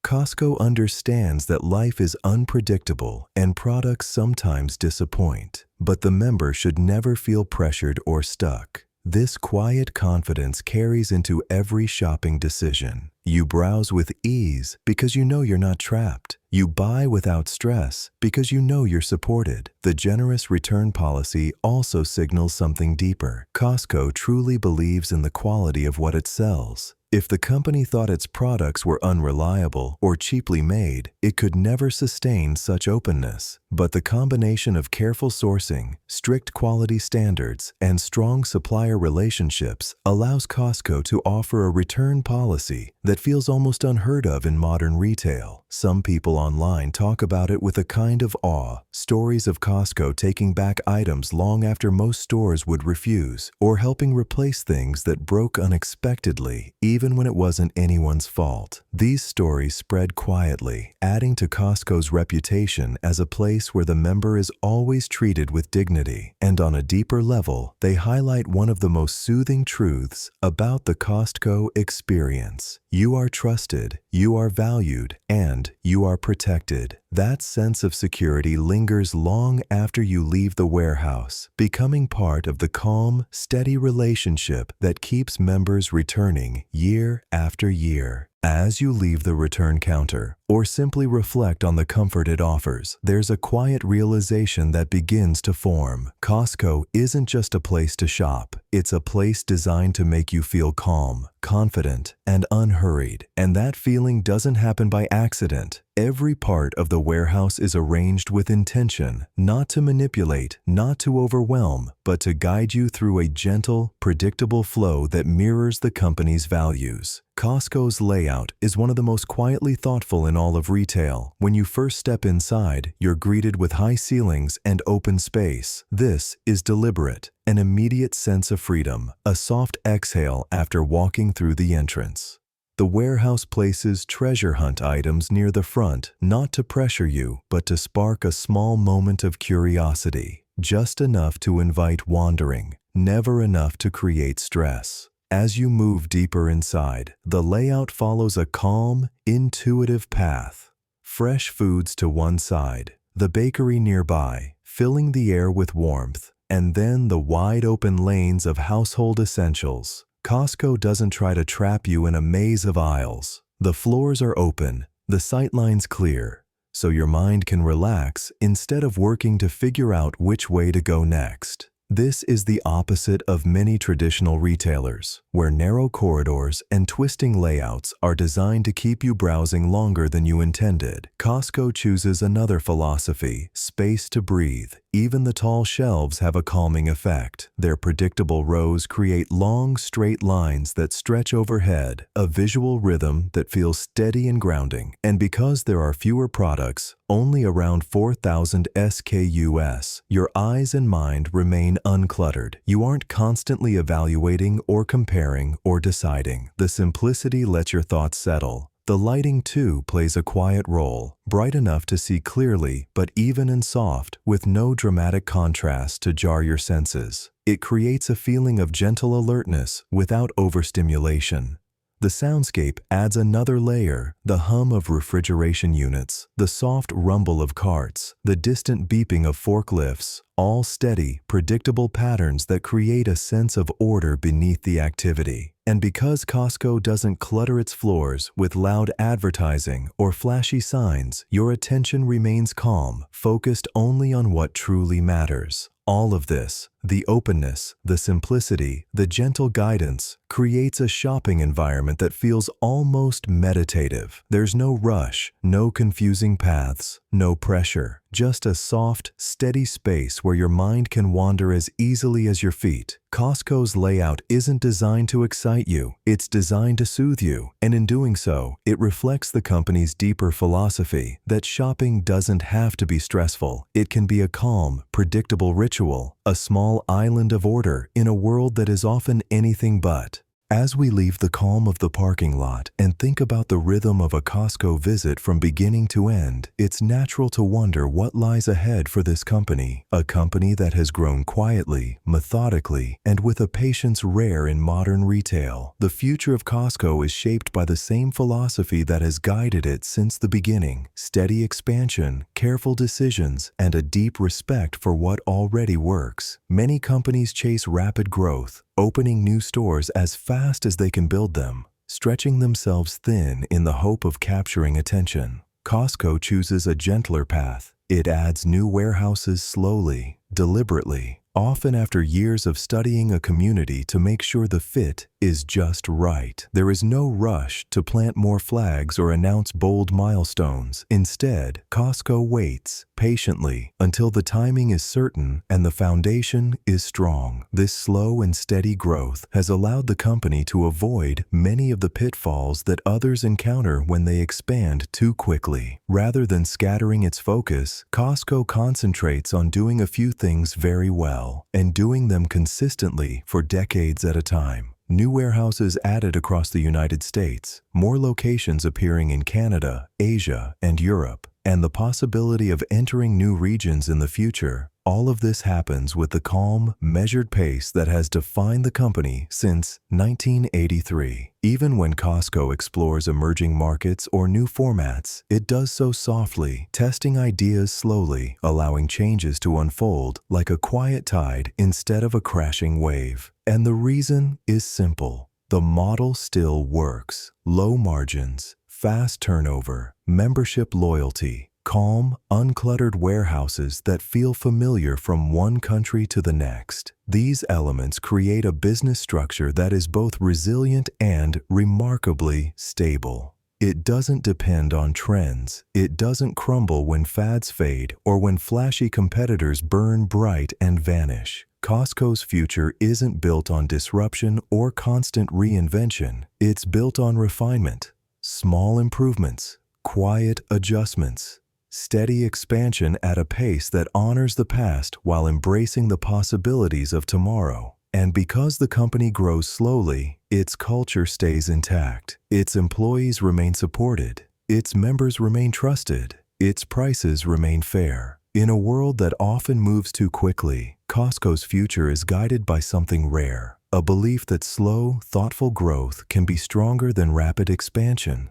Costco understands that life is unpredictable and products sometimes disappoint, but the member should never feel pressured or stuck. This quiet confidence carries into every shopping decision. You browse with ease because you know you're not trapped. You buy without stress because you know you're supported. The generous return policy also signals something deeper. Costco truly believes in the quality of what it sells. If the company thought its products were unreliable or cheaply made, it could never sustain such openness. But the combination of careful sourcing, strict quality standards, and strong supplier relationships allows Costco to offer a return policy that feels almost unheard of in modern retail. Some people online talk about it with a kind of awe. Stories of Costco taking back items long after most stores would refuse, or helping replace things that broke unexpectedly, even when it wasn't anyone's fault. These stories spread quietly, adding to Costco's reputation as a place where the member is always treated with dignity. And on a deeper level, they highlight one of the most soothing truths about the Costco experience. You are trusted, you are valued, and you are protected. That sense of security lingers long after you leave the warehouse, becoming part of the calm, steady relationship that keeps members returning year after year. As you leave the return counter, or simply reflect on the comfort it offers, there's a quiet realization that begins to form. Costco isn't just a place to shop. It's a place designed to make you feel calm, confident, and unhurried. And that feeling doesn't happen by accident. Every part of the warehouse is arranged with intention, not to manipulate, not to overwhelm, but to guide you through a gentle, predictable flow that mirrors the company's values. Costco's layout is one of the most quietly thoughtful in all of retail. When you first step inside, you're greeted with high ceilings and open space. This is deliberate, an immediate sense of freedom, a soft exhale after walking through the entrance. The warehouse places treasure hunt items near the front, not to pressure you, but to spark a small moment of curiosity, just enough to invite wandering, never enough to create stress. As you move deeper inside, the layout follows a calm, intuitive path. Fresh foods to one side, the bakery nearby, filling the air with warmth, and then the wide-open lanes of household essentials. Costco doesn't try to trap you in a maze of aisles. The floors are open, the sightlines clear, so your mind can relax instead of working to figure out which way to go next. This is the opposite of many traditional retailers, where narrow corridors and twisting layouts are designed to keep you browsing longer than you intended. Costco chooses another philosophy: space to breathe. Even the tall shelves have a calming effect. Their predictable rows create long, straight lines that stretch overhead, a visual rhythm that feels steady and grounding. And because there are fewer products, only around 4,000 SKUs, your eyes and mind remain uncluttered. You aren't constantly evaluating or comparing or deciding. The simplicity lets your thoughts settle. The lighting, too, plays a quiet role, bright enough to see clearly, but even and soft, with no dramatic contrast to jar your senses. It creates a feeling of gentle alertness without overstimulation. The soundscape adds another layer: the hum of refrigeration units, the soft rumble of carts, the distant beeping of forklifts, all steady, predictable patterns that create a sense of order beneath the activity. And because Costco doesn't clutter its floors with loud advertising or flashy signs, your attention remains calm, focused only on what truly matters. All of this, the openness, the simplicity, the gentle guidance, creates a shopping environment that feels almost meditative. There's no rush, no confusing paths, no pressure, just a soft, steady space where your mind can wander as easily as your feet. Costco's layout isn't designed to excite you, it's designed to soothe you, and in doing so, it reflects the company's deeper philosophy that shopping doesn't have to be stressful. It can be a calm, predictable ritual, a small island of order in a world that is often anything but. As we leave the calm of the parking lot and think about the rhythm of a Costco visit from beginning to end, it's natural to wonder what lies ahead for this company, a company that has grown quietly, methodically, and with a patience rare in modern retail. The future of Costco is shaped by the same philosophy that has guided it since the beginning: steady expansion, careful decisions, and a deep respect for what already works. Many companies chase rapid growth, opening new stores as fast as they can build them, stretching themselves thin in the hope of capturing attention. Costco chooses a gentler path. It adds new warehouses slowly, deliberately, often after years of studying a community to make sure the fit is just right. There is no rush to plant more flags or announce bold milestones. Instead, Costco waits patiently until the timing is certain and the foundation is strong. This slow and steady growth has allowed the company to avoid many of the pitfalls that others encounter when they expand too quickly. Rather than scattering its focus, Costco concentrates on doing a few things very well and doing them consistently for decades at a time. New warehouses added across the United States, more locations appearing in Canada, Asia, and Europe, and the possibility of entering new regions in the future, all of this happens with the calm, measured pace that has defined the company since 1983. Even when Costco explores emerging markets or new formats, it does so softly, testing ideas slowly, allowing changes to unfold like a quiet tide instead of a crashing wave. And the reason is simple. The model still works. Low margins, fast turnover, membership loyalty, calm, uncluttered warehouses that feel familiar from one country to the next. These elements create a business structure that is both resilient and remarkably stable. It doesn't depend on trends. It doesn't crumble when fads fade or when flashy competitors burn bright and vanish. Costco's future isn't built on disruption or constant reinvention. It's built on refinement, small improvements, quiet adjustments, steady expansion at a pace that honors the past while embracing the possibilities of tomorrow. And because the company grows slowly, its culture stays intact. Its employees remain supported. Its members remain trusted. Its prices remain fair. In a world that often moves too quickly, Costco's future is guided by something rare, a belief that slow, thoughtful growth can be stronger than rapid expansion.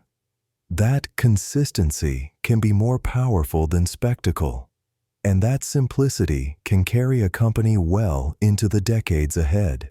That consistency can be more powerful than spectacle. And that simplicity can carry a company well into the decades ahead.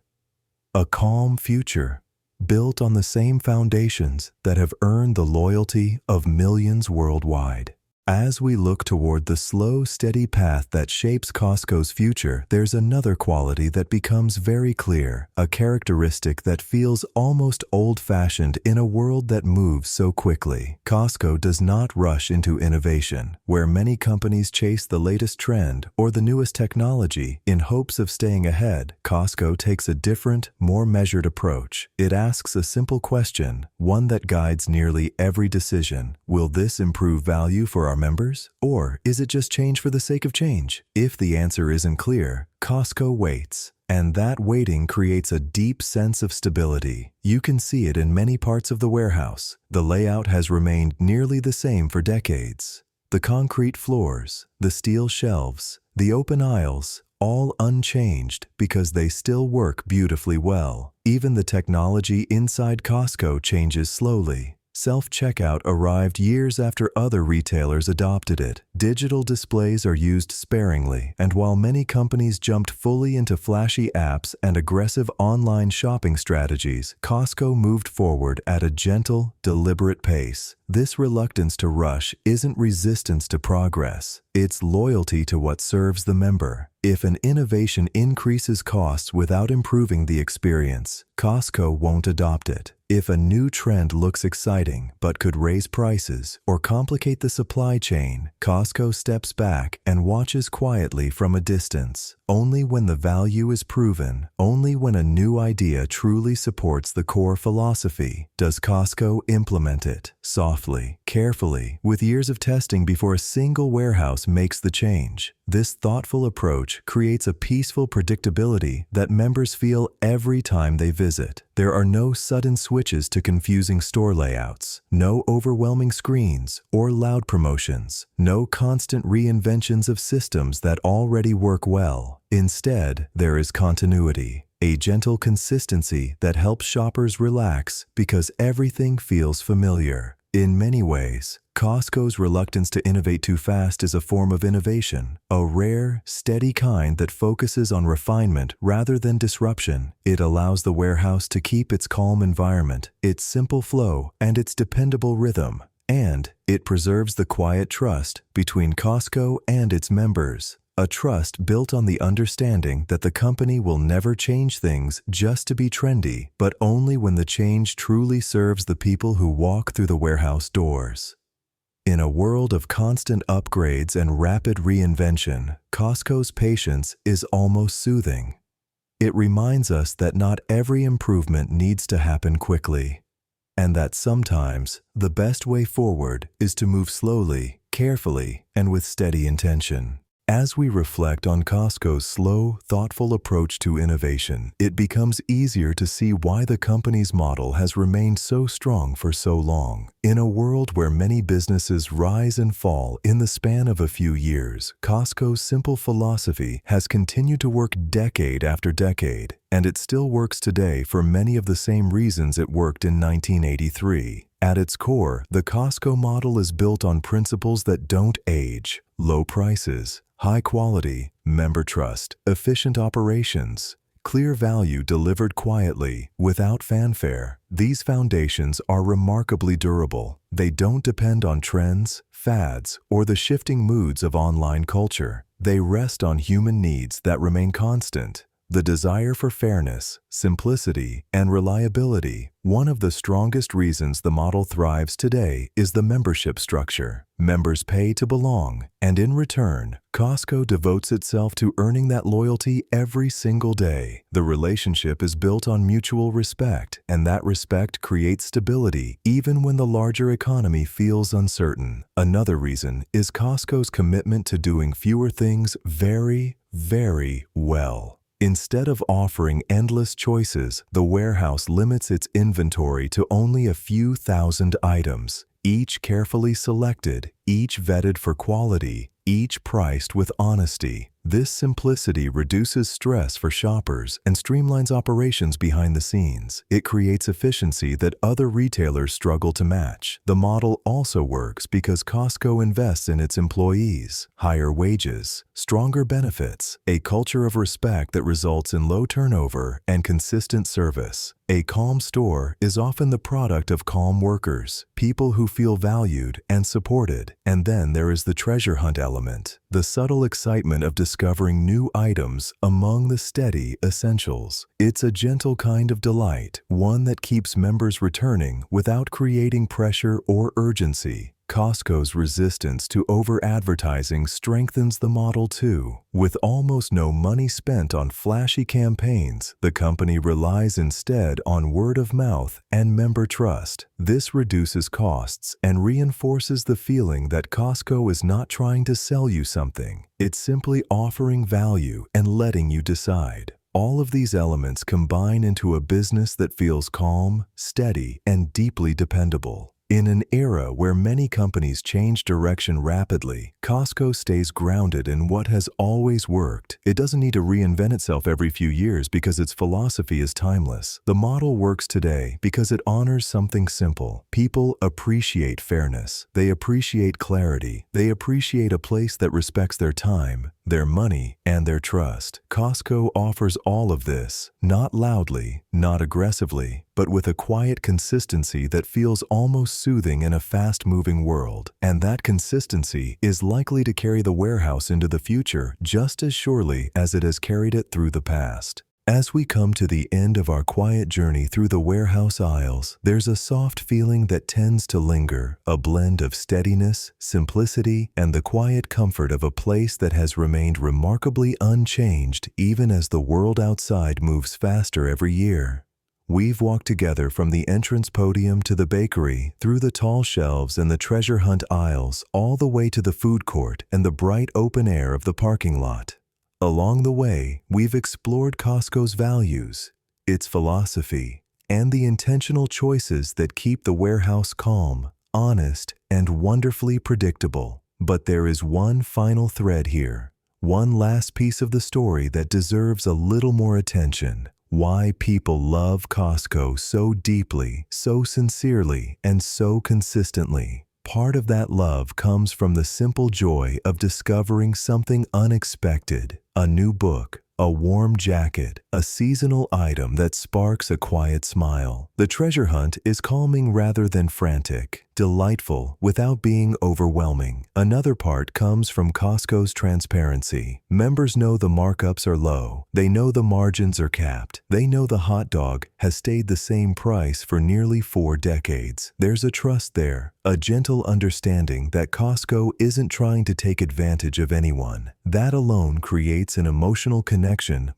A calm future, built on the same foundations that have earned the loyalty of millions worldwide. As we look toward the slow, steady path that shapes Costco's future, there's another quality that becomes very clear, a characteristic that feels almost old-fashioned in a world that moves so quickly. Costco does not rush into innovation, where many companies chase the latest trend or the newest technology in hopes of staying ahead. Costco takes a different, more measured approach. It asks a simple question, one that guides nearly every decision. Will this improve value for our members? Or is it just change for the sake of change? If the answer isn't clear, Costco waits. And that waiting creates a deep sense of stability. You can see it in many parts of the warehouse. The layout has remained nearly the same for decades. The concrete floors, the steel shelves, the open aisles, all unchanged because they still work beautifully well. Even the technology inside Costco changes slowly. Self-checkout arrived years after other retailers adopted it. Digital displays are used sparingly, and while many companies jumped fully into flashy apps and aggressive online shopping strategies, Costco moved forward at a gentle, deliberate pace. This reluctance to rush isn't resistance to progress. It's loyalty to what serves the member. If an innovation increases costs without improving the experience, Costco won't adopt it. If a new trend looks exciting but could raise prices or complicate the supply chain, Costco steps back and watches quietly from a distance. Only when the value is proven, only when a new idea truly supports the core philosophy, does Costco implement it. Softly, carefully, with years of testing before a single warehouse makes the change. This thoughtful approach creates a peaceful predictability that members feel every time they visit. There are no sudden switches to confusing store layouts, no overwhelming screens or loud promotions, no constant reinventions of systems that already work well. Instead, there is continuity, a gentle consistency that helps shoppers relax because everything feels familiar. In many ways, Costco's reluctance to innovate too fast is a form of innovation, a rare, steady kind that focuses on refinement rather than disruption. It allows the warehouse to keep its calm environment, its simple flow, and its dependable rhythm. And it preserves the quiet trust between Costco and its members. A trust built on the understanding that the company will never change things just to be trendy, but only when the change truly serves the people who walk through the warehouse doors. In a world of constant upgrades and rapid reinvention, Costco's patience is almost soothing. It reminds us that not every improvement needs to happen quickly, and that sometimes the best way forward is to move slowly, carefully, and with steady intention. As we reflect on Costco's slow, thoughtful approach to innovation, it becomes easier to see why the company's model has remained so strong for so long. In a world where many businesses rise and fall in the span of a few years, Costco's simple philosophy has continued to work decade after decade, and it still works today for many of the same reasons it worked in 1983. At its core, the Costco model is built on principles that don't age: low prices, high quality, member trust, efficient operations, clear value delivered quietly, without fanfare. These foundations are remarkably durable. They don't depend on trends, fads, or the shifting moods of online culture. They rest on human needs that remain constant. The desire for fairness, simplicity, and reliability. One of the strongest reasons the model thrives today is the membership structure. Members pay to belong, and in return, Costco devotes itself to earning that loyalty every single day. The relationship is built on mutual respect, and that respect creates stability even when the larger economy feels uncertain. Another reason is Costco's commitment to doing fewer things very, very well. Instead of offering endless choices, the warehouse limits its inventory to only a few thousand items, each carefully selected, each vetted for quality, each priced with honesty. This simplicity reduces stress for shoppers and streamlines operations behind the scenes. It creates efficiency that other retailers struggle to match. The model also works because Costco invests in its employees: higher wages, stronger benefits, a culture of respect that results in low turnover and consistent service. A calm store is often the product of calm workers, people who feel valued and supported. And then there is the treasure hunt element, the subtle excitement of discovering new items among the steady essentials. It's a gentle kind of delight, one that keeps members returning without creating pressure or urgency. Costco's resistance to over-advertising strengthens the model too. With almost no money spent on flashy campaigns, the company relies instead on word of mouth and member trust. This reduces costs and reinforces the feeling that Costco is not trying to sell you something. It's simply offering value and letting you decide. All of these elements combine into a business that feels calm, steady, and deeply dependable. In an era where many companies change direction rapidly, Costco stays grounded in what has always worked. It doesn't need to reinvent itself every few years because its philosophy is timeless. The model works today because it honors something simple. People appreciate fairness. They appreciate clarity. They appreciate a place that respects their time, their money, and their trust. Costco offers all of this, not loudly, not aggressively, but with a quiet consistency that feels almost soothing in a fast-moving world. And that consistency is likely to carry the warehouse into the future just as surely as it has carried it through the past. As we come to the end of our quiet journey through the warehouse aisles, there's a soft feeling that tends to linger, a blend of steadiness, simplicity, and the quiet comfort of a place that has remained remarkably unchanged even as the world outside moves faster every year. We've walked together from the entrance podium to the bakery, through the tall shelves and the treasure hunt aisles, all the way to the food court and the bright open air of the parking lot. Along the way, we've explored Costco's values, its philosophy, and the intentional choices that keep the warehouse calm, honest, and wonderfully predictable. But there is one final thread here, one last piece of the story that deserves a little more attention. Why people love Costco so deeply, so sincerely, and so consistently. Part of that love comes from the simple joy of discovering something unexpected, a new book, a warm jacket, a seasonal item that sparks a quiet smile. The treasure hunt is calming rather than frantic, delightful without being overwhelming. Another part comes from Costco's transparency. Members know the markups are low. They know the margins are capped. They know the hot dog has stayed the same price for nearly 4 decades. There's a trust there, a gentle understanding that Costco isn't trying to take advantage of anyone. That alone creates an emotional connection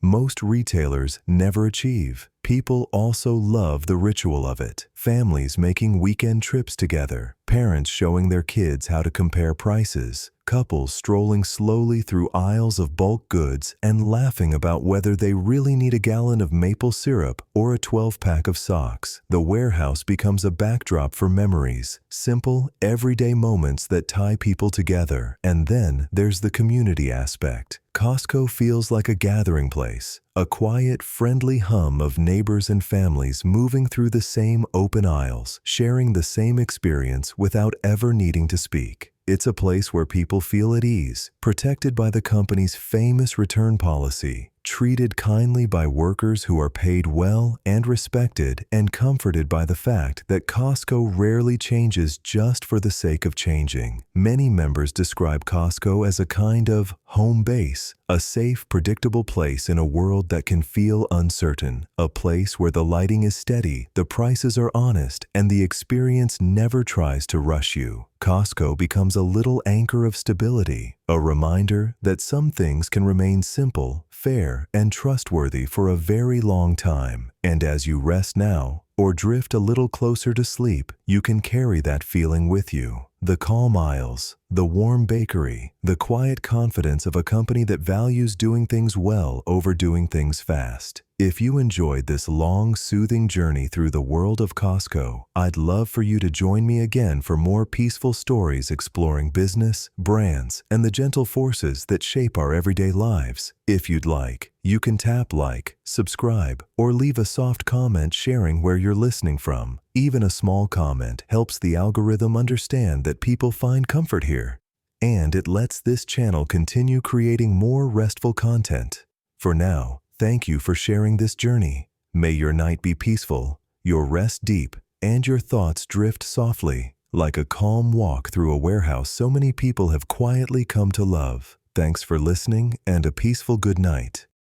most retailers never achieve. People also love the ritual of it. Families making weekend trips together, parents showing their kids how to compare prices, couples strolling slowly through aisles of bulk goods and laughing about whether they really need a gallon of maple syrup or a 12-pack of socks. The warehouse becomes a backdrop for memories, simple, everyday moments that tie people together. And then there's the community aspect. Costco feels like a gathering place, a quiet, friendly hum of neighbors and families moving through the same open aisles, sharing the same experience without ever needing to speak. It's a place where people feel at ease, protected by the company's famous return policy, treated kindly by workers who are paid well and respected, and comforted by the fact that Costco rarely changes just for the sake of changing. Many members describe Costco as a kind of home base, a safe, predictable place in a world that can feel uncertain, a place where the lighting is steady, the prices are honest, and the experience never tries to rush you. Costco becomes a little anchor of stability, a reminder that some things can remain simple, fair, and trustworthy for a very long time. And as you rest now, or drift a little closer to sleep, you can carry that feeling with you. The calm aisles, the warm bakery, the quiet confidence of a company that values doing things well over doing things fast. If you enjoyed this long, soothing journey through the world of Costco, I'd love for you to join me again for more peaceful stories exploring business, brands, and the gentle forces that shape our everyday lives. If you'd like, you can tap like, subscribe, or leave a soft comment sharing where you're listening from. Even a small comment helps the algorithm understand that people find comfort here. And it lets this channel continue creating more restful content. For now, thank you for sharing this journey. May your night be peaceful, your rest deep, and your thoughts drift softly, like a calm walk through a warehouse so many people have quietly come to love. Thanks for listening, and a peaceful good night.